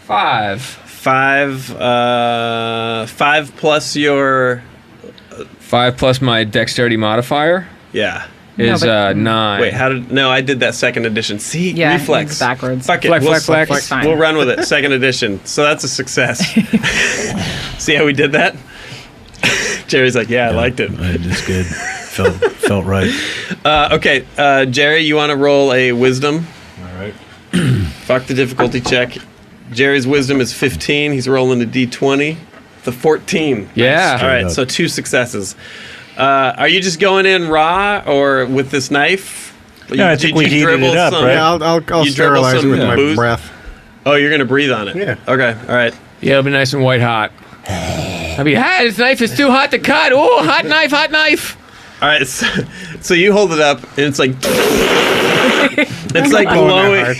5. 5 plus your 5 plus my dexterity modifier yeah. is No, but- 9. Wait, how did? No, I did that second edition. See, Yeah, reflex it's backwards. Fuck it, Flex, we'll, flex, flex. It's fine. we'll run with it. Second edition. So that's a success. See how we did that? Jerry's like, yeah, I liked it. It's good. Felt right. Okay, Jerry, you want to roll a wisdom? All right. Fuck the difficulty check. Jerry's wisdom is 15. He's rolling a d20. The 14. Yeah. All right, up. so 2 successes. Are you just going in raw or with this knife? Yeah, I think we heated dribble it up, some- right? Yeah, I'll You dribble sterilize it some with my booze? breath. Oh, you're going to breathe on it? Yeah. Okay, all right. Yeah, it'll be nice and white hot. I mean, this knife is too hot to cut. Oh, hot knife, hot knife. All right, so you hold it up, and it's like it's like glowing.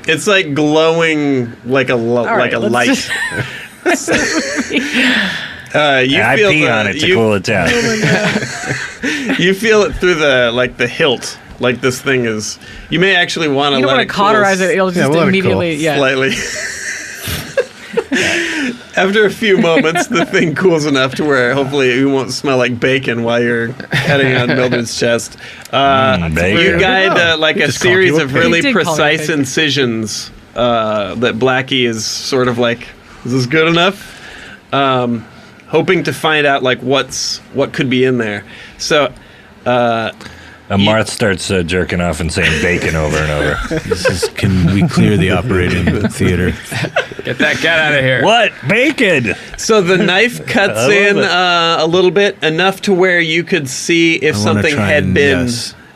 It's like glowing like a light. You I feel pee on it to cool it down. You feel it through the hilt. Like this thing is. You may actually want to. You don't want to cauterize it. It'll just immediately. Yeah. Slightly. After a few moments, the thing cools enough to where hopefully it won't smell like bacon while you're cutting on Mildred's chest. Bacon. You guide like a Just called series you a of pig. really He did call you a precise pig. incisions that Blackie is sort of like, is this good enough? Hoping to find out like what could be in there. So. Marth starts jerking off and saying bacon over and over. Can we clear the operating theater? Get that cat out of here. What? Bacon! So the knife cuts I love in it. a little bit, enough to where you could see if I wanna something try had and, been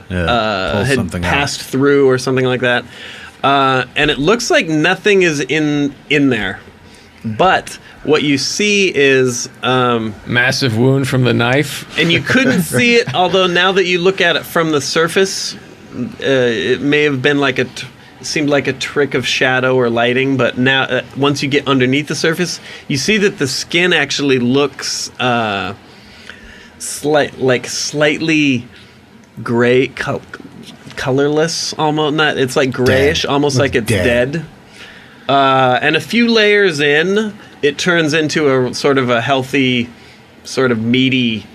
pull had something out. passed through or something like that. And it looks like nothing is in there. But what you see is, Massive wound from the knife. and you couldn't see it, although now that you look at it from the surface, it may have been like seemed like a trick of shadow or lighting, but now once you get underneath the surface, you see that the skin actually looks slightly gray, colorless, almost. Not, it's like grayish, almost Looks like it's dead. dead. And a few layers in, it turns into a sort of a healthy, sort of meaty,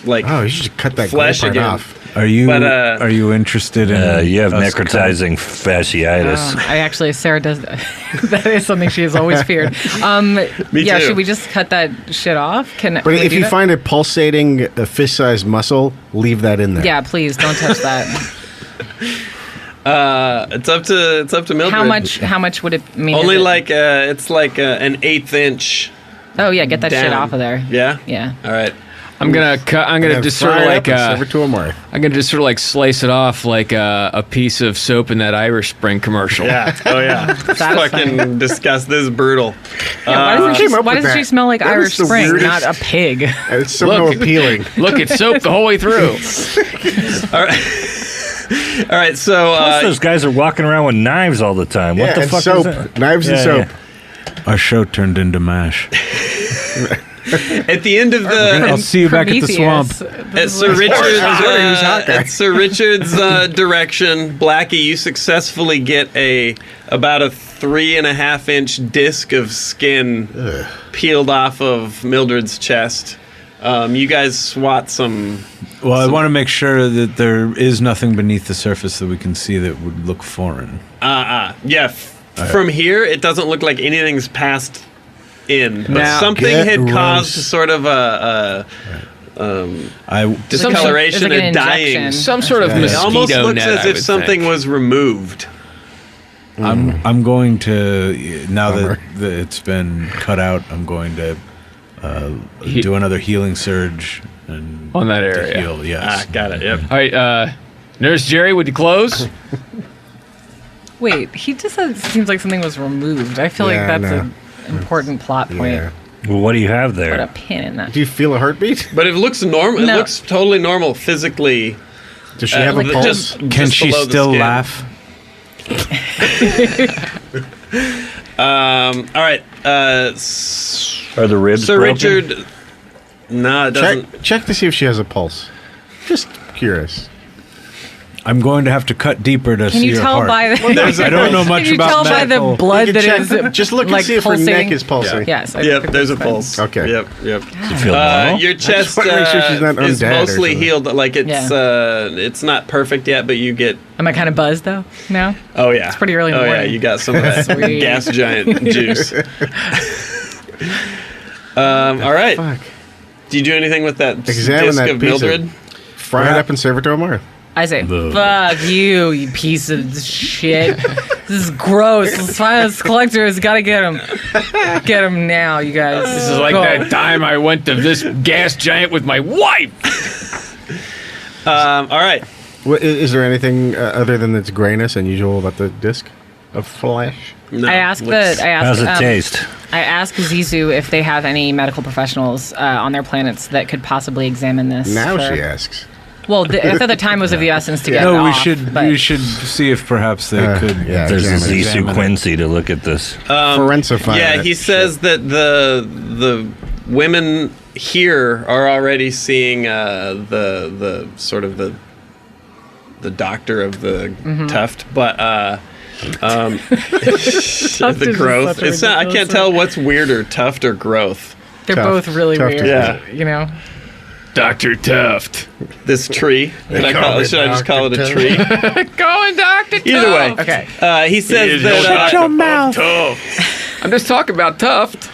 like Oh, you should cut that flesh part again. off. Are you But, are you interested in? You have us necrotizing fasciitis. Sarah does that. That is something she has always feared. Me Yeah, too. should we just cut that shit off? But if you find a pulsating, fist-sized muscle, leave that in there. Yeah, please don't touch that. It's up to Mildred. How much would it mean? Only is it? like it's like an 1/8 inch. Oh yeah, get that shit down. off of there. Yeah. Yeah. All right. I'm gonna cut. I'm gonna And just fry sort of it like. up and serve it to 'em, or- I'm gonna just sort of like slice it off like a piece of soap in that Irish Spring commercial. Yeah. Oh yeah. Satisfying. Fucking disgust. This is brutal. Why came doesn't up with she that? smell like That Irish was the Spring, weirdest- not a pig? It's somehow Look. appealing. Look, it's soap the whole way through. All right. All right. So Plus, those guys are walking around with knives all the time. What Yeah, the and fuck soap. is that? Knives and Yeah, soap. Our show turned into MASH. at the end of I'll the see you back at the swamp. at Sir Richard's Hawkeye. at Sir Richard's direction, Blackie, you successfully get about a 3.5 inch disc of skin peeled off of Mildred's chest. You guys swat some. Well, I want to make sure that there is nothing beneath the surface that we can see that would look foreign. Yeah. From here, it doesn't look like anything's passed in, but Now- something Get had caused gross. sort of a I discoloration It's like an and dying. injection. Some sort of Yeah. It mosquito almost looks net, as I if would something think. was removed. I'm going to now Bummer. that it's been cut out. I'm going to do another healing surge and On that to area. heal. Yes. Got it. Yep. All right, Nurse Jerry, would you close? Wait, he just said it seems like something was removed. I feel Yeah, like that's no. an important plot point. Yeah. Well, what do you have Put a there? pin in that. Do you feel a heartbeat? But it looks normal. It No. looks totally normal physically. Does she have a Like, pulse? just Can she below the still skin. laugh? All right. Are the ribs Sir broken? Richard. No, it doesn't. Check to see if she has a pulse. Just curious. I'm going to have to cut deeper to Can see you her tell heart. by the? I don't know much Can you about tell by the medical. blood You that can is check- just look and like see if her pulsing? neck is pulsing. Yes. I Yep, think there's a that's fine. pulse. Okay. Yep. You feel normal? Your chest wanna make sure she's not is undead or mostly something. healed. Like it's not perfect yet, but you get. Am I kind of buzzed though? No. Oh yeah, It's pretty early in the Oh yeah, morning. you got some of that Sweet. gas giant juice. All right. Fuck. Do you do anything with that Examine disc that of piece of- Mildred? Fry it up and serve it to Omar. I say, fuck you, you piece of shit. This is gross. Let's find this collector. Has got to get him. Get him now, you guys. This is like Go. that time I went to this gas giant with my wife. All right. Is there anything other than its grayness unusual about the disc? of flesh? No, I asked How's it taste? I asked Zissou if they have any medical professionals on their planets that could possibly examine this. Now for- she asks. Well, I thought the time was of the essence to get it No, we off, should but- we should see if perhaps they could. yeah. There's a examine Zissou it. Quincy to look at this. Forensify. Yeah, it. he says that the women here are already seeing the sort of the doctor of the tuft, but the is growth. such a It's not. I can't ridiculous tell what's weirder, tuft or growth. They're Tough. both really Tough weird. to Yeah. You know. Dr. Tuft. This tree. Should I just call it a Dr. tree? Going Dr. Tuft. Either way. Okay. He says that. I'm just talking about Tuft.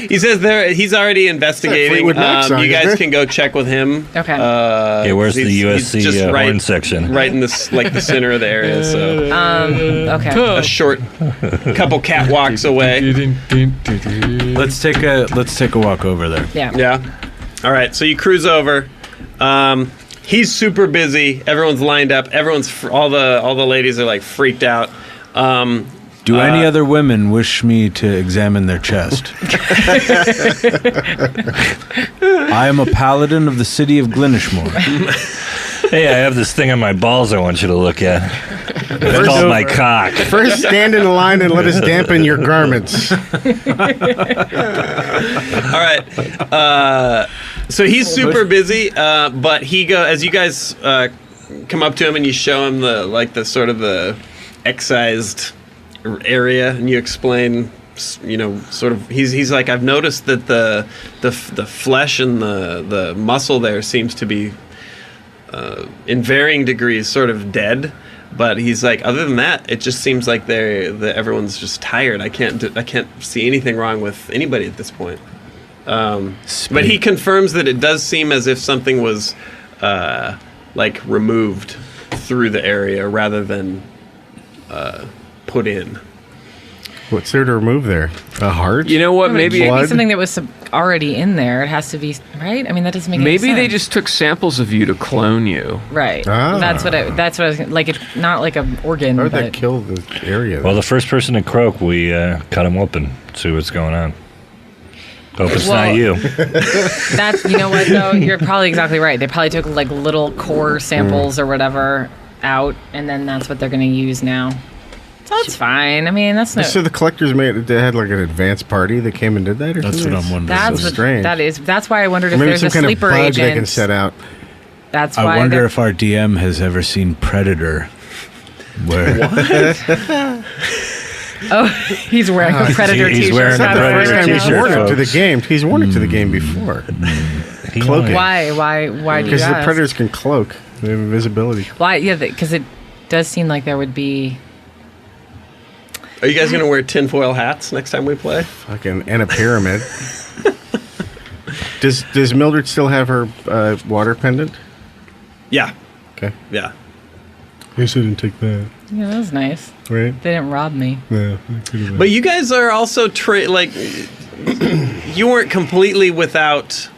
He says he's already investigating. Fleetwood Mac song, You guys isn't it? can go check with him. Okay. Yeah, where's the he's USC just horn section? Right in this, like the center of the area. So Okay. a short couple catwalks away. Let's take a walk over there. Yeah. Yeah. All right. So you cruise over. He's super busy. Everyone's lined up. All the ladies are like freaked out. Do any other women wish me to examine their chest? I am a paladin of the city of Glenishmore. Hey, I have this thing on my balls I want you to look at. It's called my cock. First, stand in the line and let us dampen your garments. All right. So he's super busy, but as you guys come up to him and you show him the sort of the excised area, and you explain, sort of, he's like, I've noticed that the flesh and the muscle there seems to be in varying degrees sort of dead. But he's like, other than that, it just seems like everyone's just tired. I can't see anything wrong with anybody at this point. But he confirms that it does seem as if something was like removed through the area rather than put in. What's there to remove there? A heart? You know what? Maybe Maybe it can't be blood? something that was already in there. It has to be right. I mean, that doesn't make any maybe sense. they just took samples of you to clone you. right. Ah. That's what I was like. It's not like an organ. How would but that kill the area? Well, the first person to croak, we cut him open, see what's going on. Hope it's Well- not you. That's, you know what though, you're probably exactly right. They probably took like little core samples or whatever out, and then that's what they're going to use now. So it's fine. I mean, that's no. So the collectors they had like an advanced party that came and did that, or That's something? what I'm wondering. That's so what strange. that is. That's why I wondered Or if maybe there's some a kind of sleeper bug agent. they can set out. That's I why. wonder they're- if our DM has ever seen Predator. Where Oh, he's wearing a Predator he's t-shirt. wearing a kind of Predator right He's now. t-shirt. worn it to the folks. game. He's worn it to the game before. Cloaking. Why do you Because the ask? predators can cloak. They have invisibility. Why? Yeah, because it does seem like there would be. Are you guys going to wear tinfoil hats next time we play? Fucking and a pyramid. Does Mildred still have her water pendant? Yeah. Okay. Yeah. I shouldn't take that. Yeah, that was nice. Right? They didn't rob me. Yeah. But you guys are also you weren't completely without.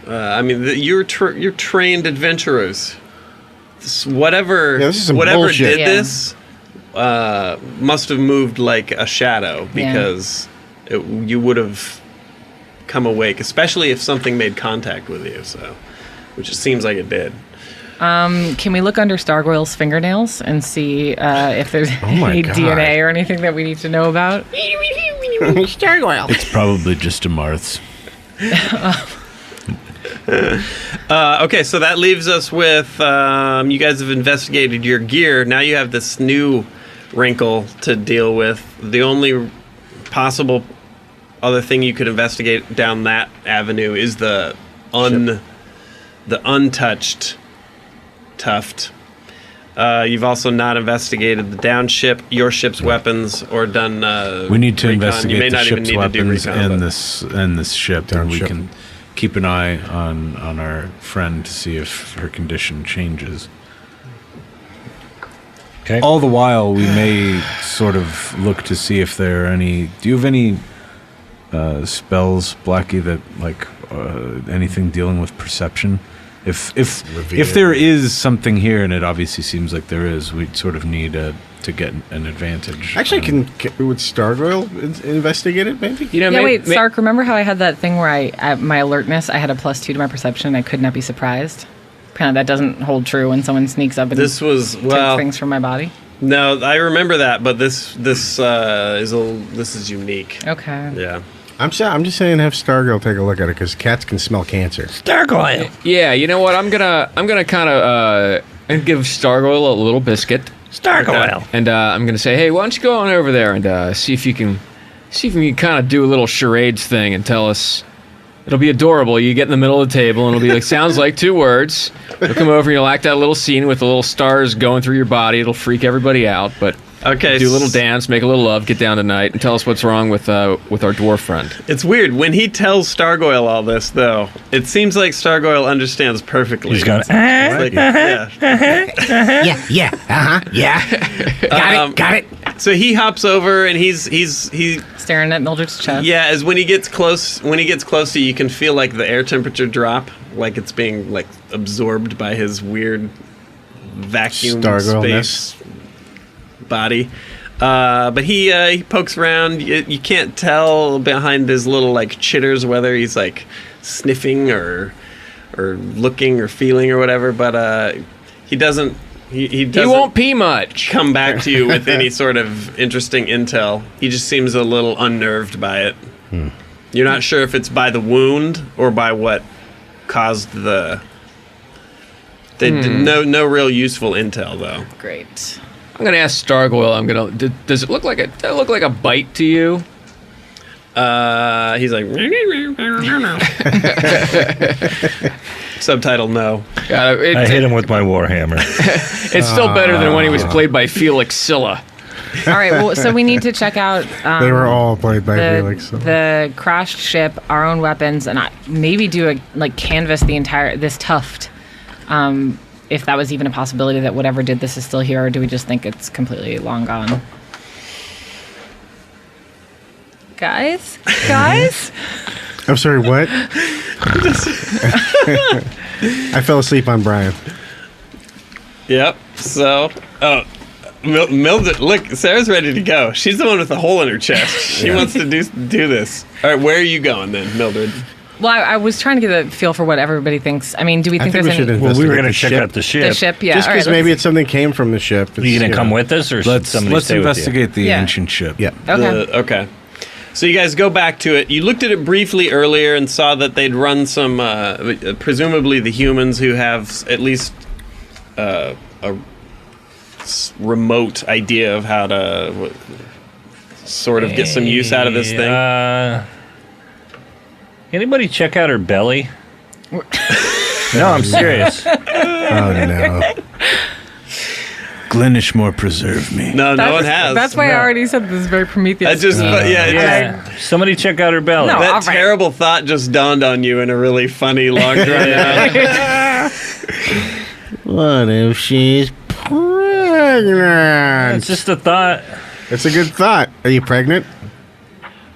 I mean, you're trained adventurers. Whatever Yeah, this is some whatever bullshit. did Yeah. this must have moved like a shadow, because you would have come awake, especially if something made contact with you. So, which it seems like it did. Can we look under Stargoyle's fingernails and see if there's my any God. DNA or anything that we need to know about? it's probably just a Marth's. Okay, so that leaves us with you guys have investigated your gear. Now you have this new wrinkle to deal with. The only possible other thing you could investigate down that avenue is the untouched tuft. You've also not investigated the down ship, your ship's weapons, or done. We need to recon. You may investigate the not even ship's need to do weapons recon, but- and this ship, Down and we ship. can keep an eye on our friend to see if her condition changes. Okay. All the while, we may sort of look to see if there are any. Do you have any spells, Blackie, that like anything dealing with perception? If there is something here, and it obviously seems like there is, we sort of need to get an advantage. Actually, would Stargoyle investigate it? Maybe. You know, Yeah, wait, Sark, remember how I had that thing where at my alertness, I had a +2 to my perception, and I could not be surprised? Apparently that doesn't hold true when someone sneaks up and This was takes well. things from my body. No, I remember that, but this is unique. Okay. Yeah. I'm just saying, have Stargoyle take a look at it because cats can smell cancer. Gargoyle. Yeah, you know what? I'm gonna kind of give Stargoyle a little biscuit, Gargoyle. and I'm gonna say, hey, why don't you go on over there and see if you can kind of do a little charades thing and tell us. It'll be adorable. You get in the middle of the table, and it'll be like, sounds like 2 words. You'll come over, and you'll act out a little scene with the little stars going through your body. It'll freak everybody out, but Okay. do a little dance, make a little love, get down tonight, and tell us what's wrong with our dwarf friend. It's weird when he tells Stargoyle all this, though. It seems like Stargoyle understands perfectly. He's going, It's like, yeah. Got it. So he hops over and he's Staring at Mildred's chest. yeah. As when he gets close to you, can feel like the air temperature drop, like it's being like absorbed by his weird vacuum Stargoyle-ness. space body. But he pokes around. You can't tell behind his little like chitters whether he's like sniffing or looking or feeling or whatever. But he doesn't. He doesn't. He won't pee much. Come back to you with any sort of interesting intel. He just seems a little unnerved by it. You're not sure if it's by the wound or by what caused the. No real useful intel though. Great. I'm gonna ask Stargoyle. Does it look like a bite to you? He's like. Subtitle no. I hit him with my warhammer. It's still better than when he was played by Felix Silla. All right, well, so we need to check out They were all played by Felix. So. the crashed ship, our own weapons, and maybe do canvas this tuft. If that was even a possibility that whatever did this is still here, or do we just think it's completely long gone? Guys? I'm sorry, what? I fell asleep on Brian. Yep. So, Mildred, look, Sarah's ready to go. She's the one with the hole in her chest. She wants to do this. All right, where are you going then, Mildred? Well, I was trying to get a feel for what everybody thinks. I mean, do we think we there's should any... Well, we were going to the check ship. out the ship. The ship, yeah. Just all because right, maybe it's something came from the ship. Are you going to come with us, or should somebody Let's stay investigate the Yeah. ancient ship. Yeah. Okay. Okay. So you guys go back to it. You looked at it briefly earlier and saw that they'd run some, presumably the humans who have at least a remote idea of how to sort of get some use out of this thing. Anybody check out her belly? No, I'm serious. Oh, no. Glenishmore preserve me. No one has. That's why I already said this is very Prometheus. I just, Somebody check out her belly. No. that all right. terrible thought just dawned on you in a really funny, long drawn out. What if she's pregnant? It's just a thought. It's a good thought. Are you pregnant?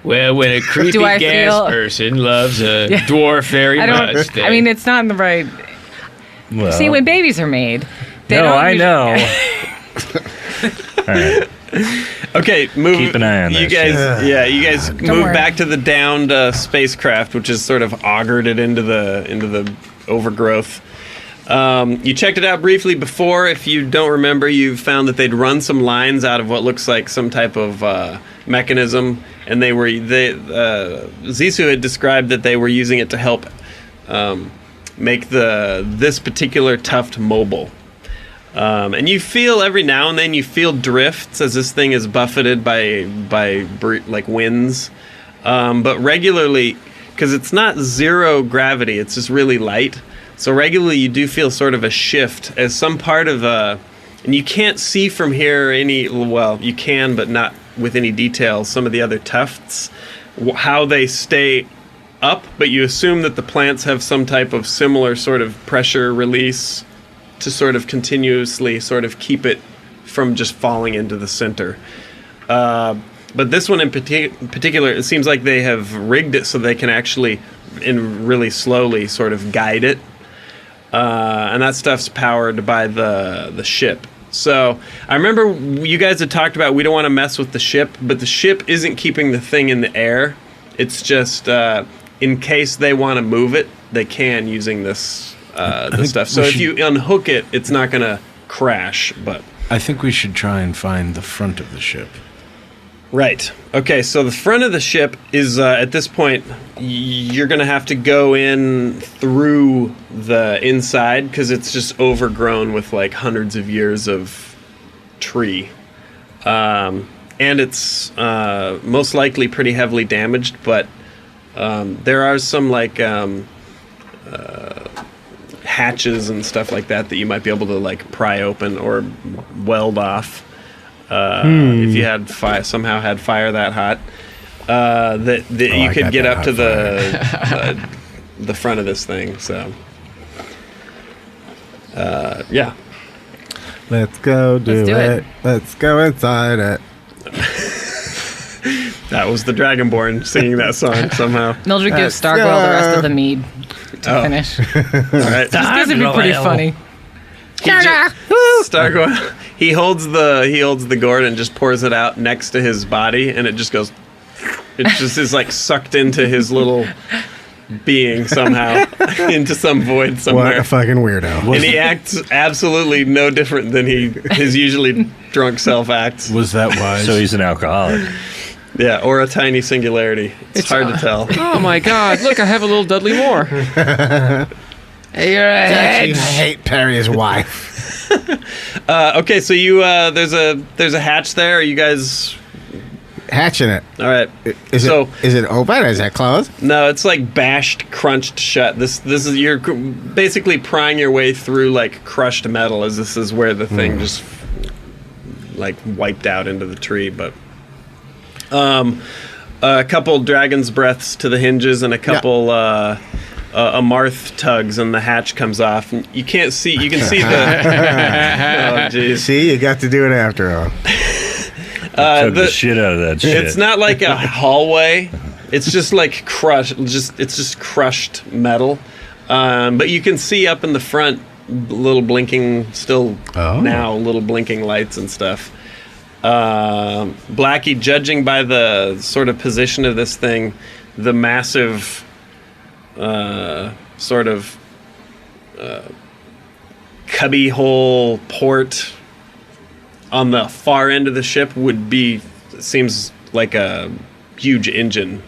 Well, when a creepy Do I gas feel- person loves a dwarf very I much. don't. I mean, it's not in the right. Well, See, when babies are made, they no, don't I usually- know. All right. Okay, move. Keep an eye on you this. guys. Yeah, you guys move worry. back to the downed spacecraft, which is sort of augured it into the overgrowth. You checked it out briefly before. If you don't remember, you found that they'd run some lines out of what looks like some type of mechanism, and Zissou had described that they were using it to help make this particular tuft mobile. And you feel every now and then drifts as this thing is buffeted by like winds, but regularly, because it's not zero gravity, it's just really light. So regularly you do feel sort of a shift as some part of and you can't see from here you can, but not with any detail, some of the other tufts, how they stay up, but you assume that the plants have some type of similar sort of pressure release to sort of continuously sort of keep it from just falling into the center. But this one in particular, it seems like they have rigged it so they can actually, really slowly, sort of guide it. and that stuff's powered by the ship. So I remember you guys had talked about we don't want to mess with the ship, but the ship isn't keeping the thing in the air. It's just in case they want to move it, they can using this stuff. So if you unhook it, it's not going to crash. But I think we should try and find the front of the ship. right. Okay, so the front of the ship is, at this point, you're going to have to go in through the inside because it's just overgrown with, like, hundreds of years of tree. And it's most likely pretty heavily damaged, but there are some, like, hatches and stuff like that you might be able to, like, pry open or weld off. If you had somehow had fire that hot, that you could get up to the front of this thing. So, yeah. Let's go do it. Let's go inside it. That was the Dragonborn singing that song somehow. Mildred gives Stargoyle the rest of the mead to finish. All right. This would be pretty funny. Stargoyle, he holds the gourd and just pours it out next to his body, and it just goes. It just is like sucked into his little being somehow into some void somewhere. What a fucking weirdo! And he acts absolutely no different than his usually drunk self acts. Was that wise? So he's an alcoholic. Yeah, or a tiny singularity. It's hard to tell. Oh my God! Look, I have a little Dudley Moore. Hey, you're I hate Perry's wife. Okay, so you there's a hatch there. Are you guys Hatching it. all right? Is it open or is it closed? No, it's like bashed, crunched shut. This is you're basically prying your way through like crushed metal, as this is where the thing just like wiped out into the tree. But a couple dragon's breaths to the hinges and a couple a Marth tugs and the hatch comes off. And you can't see. You can see the. Oh jeez. See, you got to do it after all. Took the shit out of that shit. It's not like a hallway. It's just like crushed. It's just crushed metal. But you can see up in the front, little blinking little blinking lights and stuff. Blackie, judging by the sort of position of this thing, the massive sort of cubby hole port on the far end of the ship seems like a huge engine.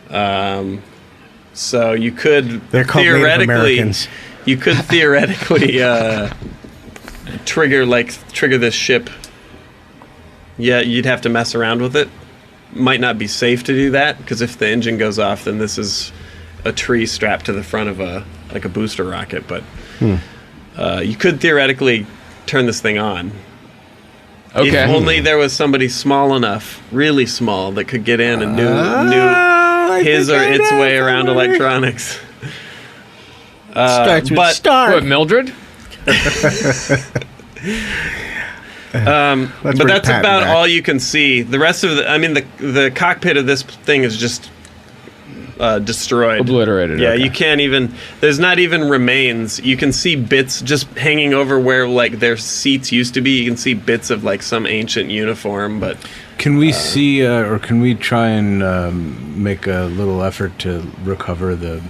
So you could They're called Native Americans. You could theoretically trigger this ship. Yeah, you'd have to mess around with it. Might not be safe to do that because if the engine goes off, then this is a tree strapped to the front of a booster rocket. But you could theoretically turn this thing on. Okay. If only there was somebody small enough, really small, that could get in and knew his or its way around electronics. Starts with but Stark. What, Mildred? But that's about all you can see. The rest of the cockpit of this thing is just destroyed, Obliterated. Yeah, okay. you can't even. There's not even remains. You can see bits just hanging over where like their seats used to be. You can see bits of like some ancient uniform, but. Can we see, or can we try and make a little effort to recover the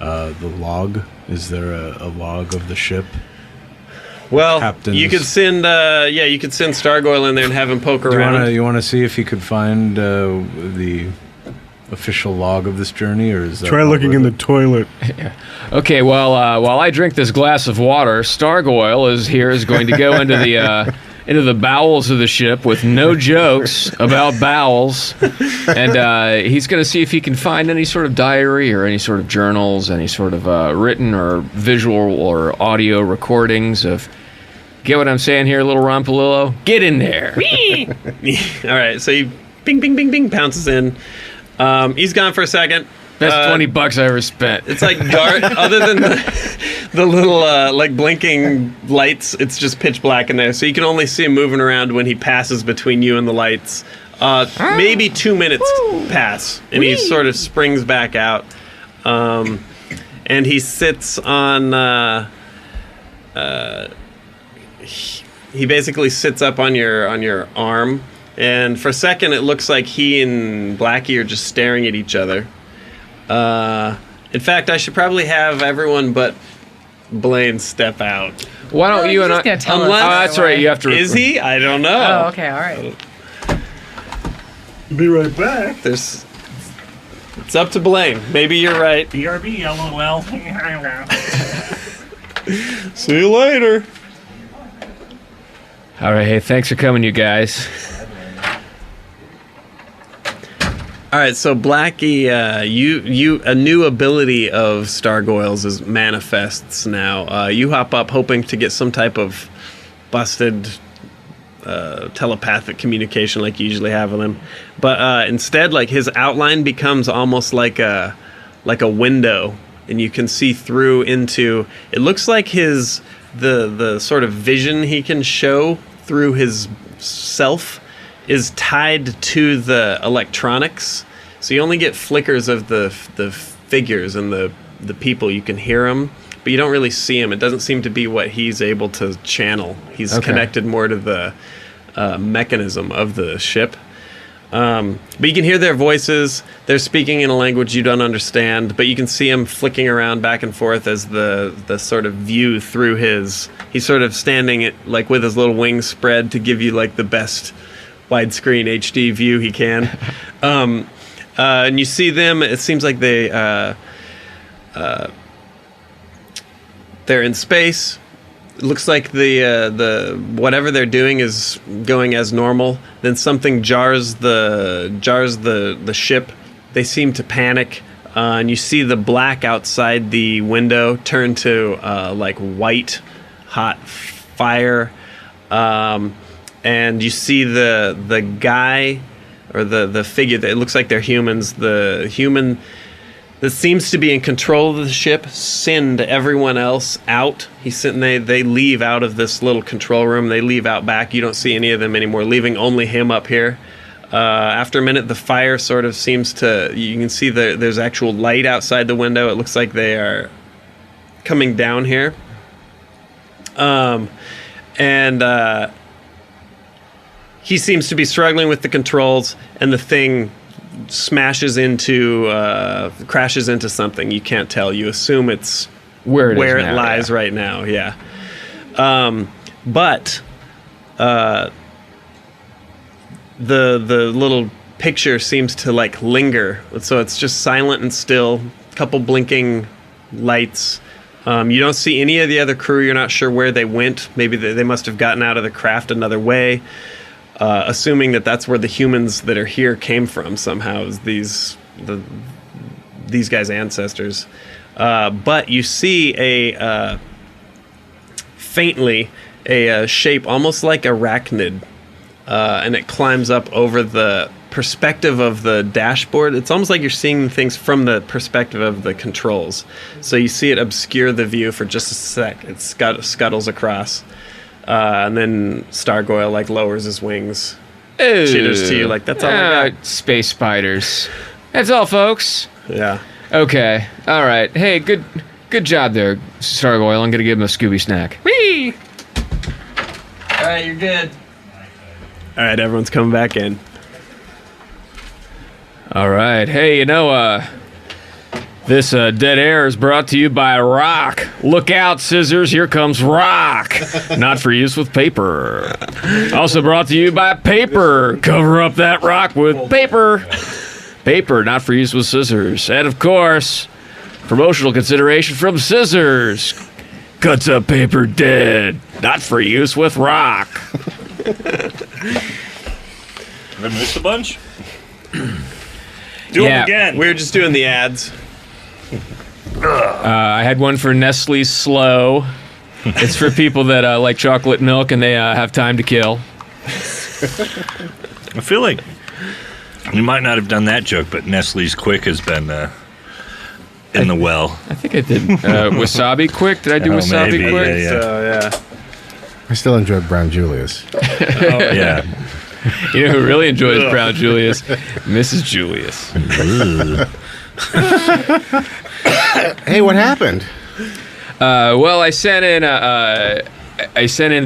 log? Is there a log of the ship? Well, Captains. you could send, you could send Stargoyle in there and have him poke around. You want to see if he could find the official log of this journey, or is that Try looking in the toilet. Okay, well, while I drink this glass of water, Stargoyle is going to go into the bowels of the ship with no jokes about bowels, and he's going to see if he can find any sort of diary or any sort of journals, any sort of written or visual or audio recordings of. Get what I'm saying here, little Rompalillo? Get in there. All right, so he bing, bing, bing, bing, pounces in. He's gone for a second. Best $20 I ever spent. It's like dark. Other than the little like blinking lights, it's just pitch black in there. So you can only see him moving around when he passes between you and the lights. Maybe 2 minutes pass, and he sort of springs back out. And and he sits on. He basically sits up on your arm, and for a second it looks like he and Blackie are just staring at each other. In fact, I should probably have everyone but Blaine step out. Why don't you and I? Tell us That's right. You have to. Is he? I don't know. Oh, okay, all right. Be right back. It's up to Blaine. Maybe you're right. BRB, LOL. See you later. All right. Hey, thanks for coming, you guys. All right, so Blackie, you a new ability of Stargoyles is manifests now. You hop up hoping to get some type of busted telepathic communication like you usually have with him, but instead, like his outline becomes almost like a window, and you can see through into. It looks like the sort of vision he can show through his self is tied to the electronics, so you only get flickers of the figures and the people. You can hear them, but you don't really see them. It doesn't seem to be what he's able to channel. He's connected more to the mechanism of the ship. But you can hear their voices. They're speaking in a language you don't understand, but you can see him flicking around back and forth as the sort of view through his. He's sort of standing like with his little wings spread to give you like the best widescreen HD view he can. And you see them. It seems like they're in space. It looks like the whatever they're doing is going as normal. Then something jars the ship. They seem to panic, and you see the black outside the window turn to like white hot fire, and you see the guy or the figure that it looks like they're humans. The human that seems to be in control of the ship send everyone else out. He's sitting there. They leave out of this little control room. They leave out back. You don't see any of them anymore, leaving only him up here. After a minute, the fire sort of seems to... You can see there's actual light outside the window. It looks like they are coming down here. And he seems to be struggling with the controls, and the thing crashes into something. You can't tell. You assume it's where it lies right now. Yeah. But the little picture seems to like linger, so it's just silent and still. A couple blinking lights. You don't see any of the other crew. You're not sure where they went. Maybe they must have gotten out of the craft another way. Assuming that that's where the humans that are here came from somehow, is these guys' ancestors. But you see faintly a shape almost like arachnid, and it climbs up over the perspective of the dashboard. It's almost like you're seeing things from the perspective of the controls. So you see it obscure the view for just a sec. It scuttles across. And then Stargoyle like lowers his wings, chitters to you like, that's all I got. Space spiders. That's all, folks. Yeah. Okay. All right. Hey, good job there, Stargoyle. I'm gonna give him a Scooby snack. Whee! All right, you're good. All right, everyone's coming back in. All right. Hey, this dead air is brought to you by Rock. Look out, scissors. Here comes Rock. Not for use with paper. Also brought to you by Paper. Cover up that rock with paper. Paper, not for use with scissors. And, of course, promotional consideration from Scissors. Cuts up paper dead. Not for use with rock. Did I miss a bunch? Do them again. We were just doing the ads. I had one for Nestle Slow. It's for people that like chocolate milk and they have time to kill. I feel like we might not have done that joke, but Nestle's Quick has been in the well. I think I did. Wasabi Quick? Did I do Wasabi maybe, Quick? Yeah. So, yeah. I still enjoy Brown Julius. Yeah. You know who really enjoys Brown Julius? Mrs. Julius. Hey, what happened? Well, I sent in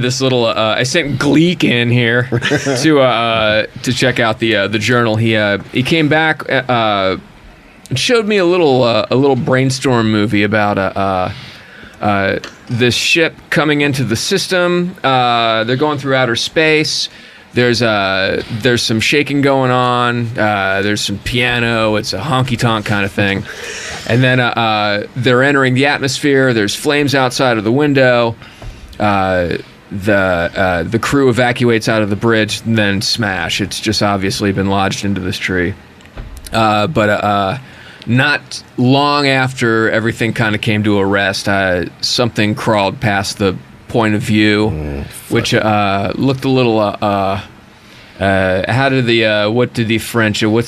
this little. I sent Gleek in here to check out the journal. He came back and showed me a little brainstorm movie about this ship coming into the system. They're going through outer space. There's some shaking going on. There's some piano. It's a honky tonk kind of thing. And then they're entering the atmosphere. There's flames outside of the window. The crew evacuates out of the bridge, and then smash. It's just obviously been lodged into this tree. But not long after everything kind of came to a rest, something crawled past the point of view, which looked a little. How did the what's the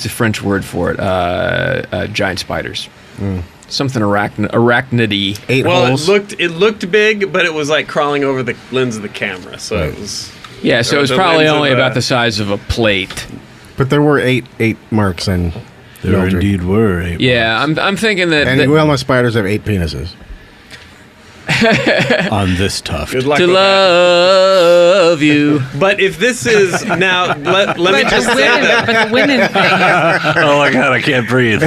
French word for it? Giant spiders. Something arachnidy. Holes. It looked big, but it was like crawling over the lens of the camera. So it was. Yeah, so it was the probably lens only of, about the size of a plate. But there were eight marks and There indeed were 8. Yeah, I'm thinking that. And we all know spiders have 8 penises. On this tuft. Good luck To with love you. that. But if this is now, let me But just the say women, that. but the women thing is, Oh my god, I can't breathe.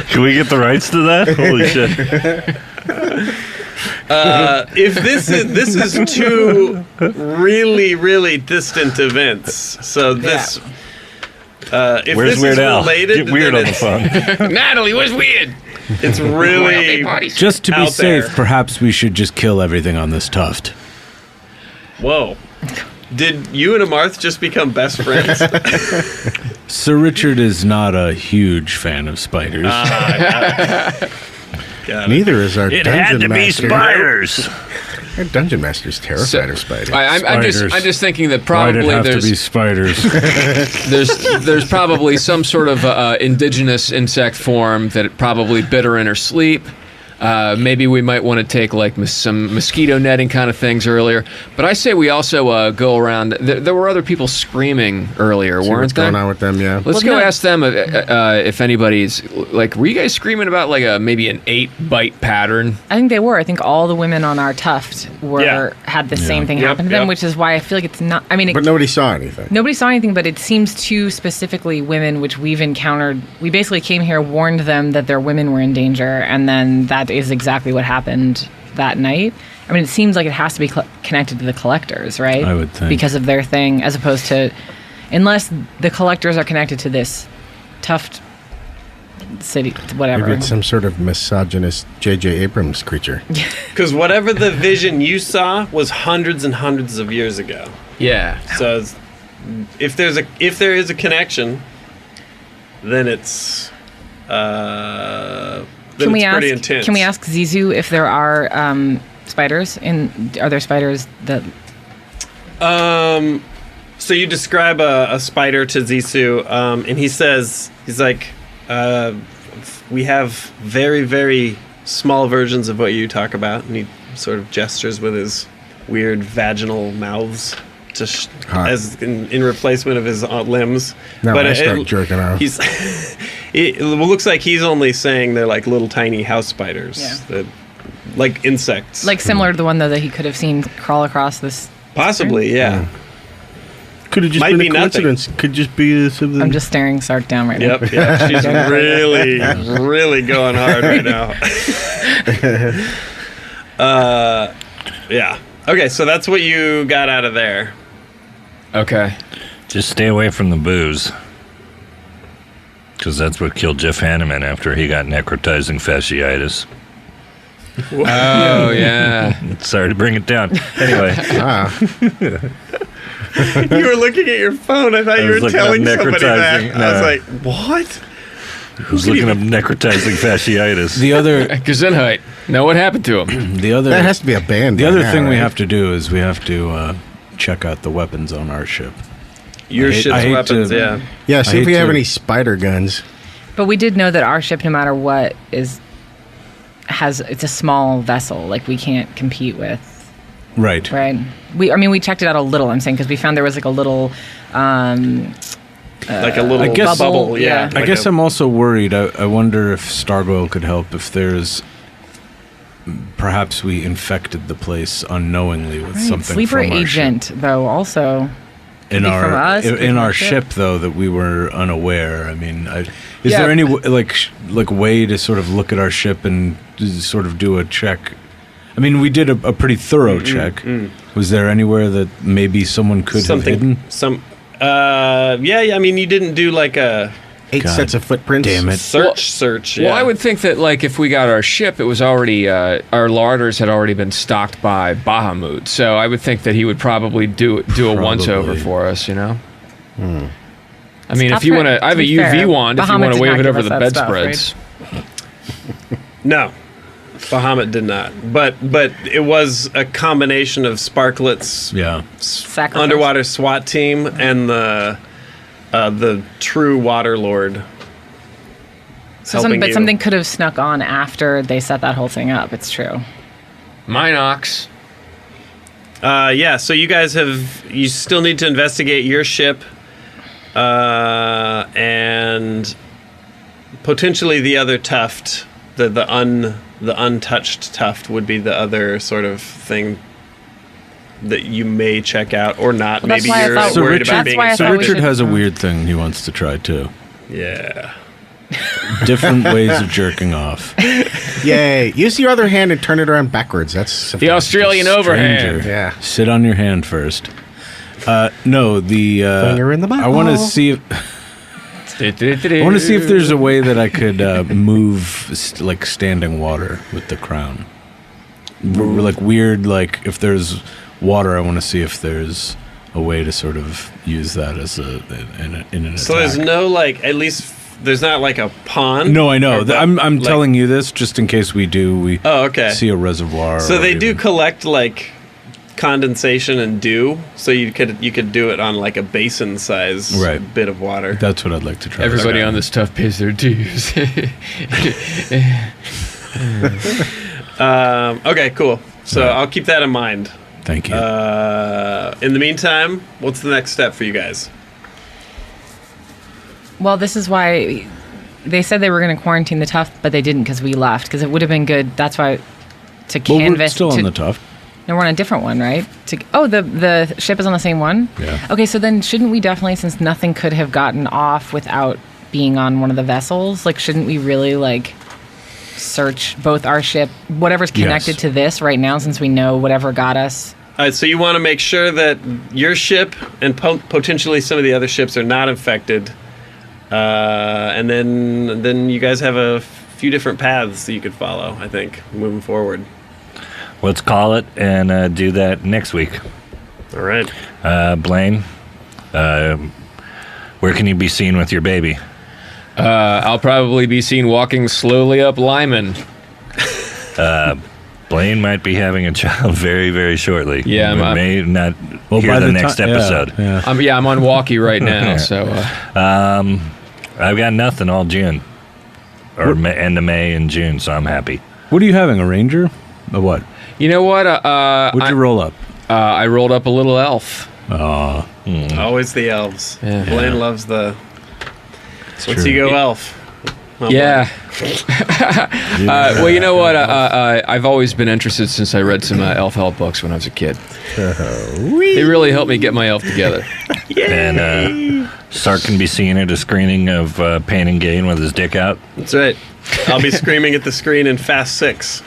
Can we get the rights to that? Holy shit. If this is two really distant events. So this. If Where's this Weird is Al? related, Get Weird then on the phone. Natalie, what's weird? It's really Just to be out safe, there. perhaps we should just kill everything on this tuft. Whoa. Did you and Amarth just become best friends? Sir Richard is not a huge fan of spiders. Got it. Neither is our It dungeon had to be master. spiders. Our dungeon master's terrified of spiders. I'm just thinking that Why'd it probably have to be there's spiders? there's probably some sort of indigenous insect form that probably bit her in her sleep. Maybe we might want to take like some mosquito netting kind of things earlier. But I say we also go around. There were other people screaming earlier, See weren't what's there? going on with them, yeah. Let's Well, go no. ask them if anybody's like. Were you guys screaming about like maybe an 8-bite pattern? I think they were. I think all the women on our tuft had the same thing happen to them, which is why I feel like it's not. I mean, But nobody saw anything. nobody saw anything, but it seems too specifically women, which we've encountered. We basically came here, warned them that their women were in danger, and then that is exactly what happened that night. I mean, it seems like it has to be connected to the collectors, right? I would think. Because of their thing, as opposed to, unless the collectors are connected to this tuft city, whatever. Maybe it's some sort of misogynist J.J. Abrams creature. Because whatever the vision you saw was hundreds and hundreds of years ago. Yeah. So if there is a connection, then it's Can we pretty ask? intense. Can we ask Zizou if there are spiders? Are there spiders that? So you describe a spider to Zissou, and he says, he's like, we have very, very small versions of what you talk about, and he sort of gestures with his weird vaginal mouths to as in replacement of his limbs. Now I start jerking off. He's it looks like he's only saying they're like little tiny house spiders, that, like insects, Like similar to the one though that he could have seen crawl across this. possibly, yeah. Could have just Might been be a nothing. coincidence. Could just be something. I'm just staring Sark down right now. Yep, yeah, she's really going hard right now. Yeah. Okay, so that's what you got out of there. Okay. Just stay away from the booze. Because that's what killed Jeff Hanneman after he got necrotizing fasciitis. Oh yeah. Sorry to bring it down. Anyway. You were looking at your phone. I thought you was were looking up telling somebody that. necrotizing, I was no. like, what? I was looking up necrotizing fasciitis. The other, Gesundheit. Know what happened to him? that has to be a band. the by other now, thing we right? have to do is we have to check out the weapons on our ship. Your I ship's hate weapons, to- yeah. Yeah, see I if we hate have to- any spider guns. But we did know that our ship, no matter what, it's a small vessel. Like we can't compete with. Right. Right. We checked it out a little. I'm saying because we found there was like a little like a little I guess- bubble. Yeah. I guess I'm also worried. I wonder if Stargoyle could help. If there's perhaps we infected the place unknowingly with something Sleeper from our agent, though, also. in be our from us, could be in from our our ship though that we were unaware. I mean, is Yeah. there any like way to sort of look at our ship and sort of do a check? I mean, we did a pretty thorough check. Was there anywhere that maybe someone could have hidden? Yeah. I mean, you didn't do like a 8 sets of footprints. Damn it. search. Yeah. Well, I would think that, like, if we got our ship, it was already our larders had already been stocked by Bahamut. So I would think that he would probably do a once over for us. You know. I mean, if you want to, I have a UV fair, wand. If you Bahamut want to did wave not it give over us the that stuff, bedspreads. No, Bahamut did not. But it was a combination of Sparklet's Yeah. Sacrifice. underwater SWAT team and the true water lord. So something could have snuck on after they set that whole thing up. It's true. Minox. Yeah. So you guys you still need to investigate your ship, and potentially the other tuft, the untouched tuft would be the other sort of thing that you may check out or not. Well, that's Maybe why I you're thought- worried that's about being why I So thought we infected. Richard should- has a weird thing he wants to try too. Yeah. Different ways of jerking off. Yay. Use your other hand and turn it around backwards. That's The Australian overhand. Stranger. Yeah. Sit on your hand first. No, the Finger in the I want to butthole. see if I want to see if there's a way that I could move like standing water with the crown. Like weird, like if there's water, I want to see if there's a way to sort of use that as in an So attack. there's no at least there's not like a pond. No, I know. Or, I'm like- telling you this just in case we Oh, okay. see a reservoir. So or they do even- collect like condensation and dew. So you could do it on like a basin size Right. bit of water. That's what I'd like to try. Everybody Okay. on this stuff pays their dues. Okay, cool. So Right. I'll keep that in mind. Thank you. In the meantime, what's the next step for you guys? Well, this is why they said they were going to quarantine the tuft, but they didn't because we left. Because it would have been good. That's why to well, we're canvas. still on the tuft. No, we're on a different one, right? The ship is on the same one. Yeah. Okay, so then shouldn't we definitely, since nothing could have gotten off without being on one of the vessels, like shouldn't we really like search both our ship, whatever's connected Yes. to this right now, since we know whatever got us. All right, so you want to make sure that your ship and potentially some of the other ships are not infected, and then you guys have a few different paths that you could follow. I think moving forward. Let's call it and do that next week. All right. Blaine, where can you be seen with your baby? I'll probably be seen walking slowly up Lyman. Blaine might be having a child very, very shortly. Yeah, we I'm- may not Well, hear by the the next ti- yeah, episode. yeah. I'm on walkie right now, so I've got nothing all June, or end of May and June, so I'm happy. What are you having? A ranger? A what? you know what? What'd you roll up? I rolled up a little elf. Oh, Always the elves. Yeah. Blaine loves the. Let's true. you go elf. Oh, Yeah. Well, you know what? I've always been interested since I read some elf help books when I was a kid. They really helped me get my elf together. And Sark can be seen at a screening of Pain and Gain with his dick out. That's right. I'll be screaming at the screen in Fast 6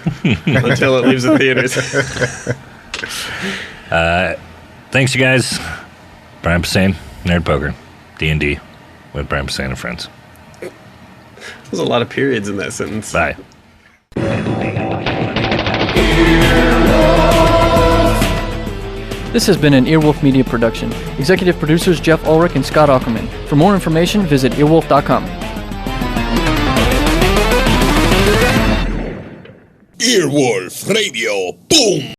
until it leaves the theaters. Thanks, you guys. Brian Posehn, Nerd Poker, D&D with Brian Posehn and friends. There's a lot of periods in that sentence. Bye. This has been an Earwolf Media production. Executive producers Jeff Ulrich and Scott Ackerman. For more information, visit earwolf.com. Earwolf Radio. Boom!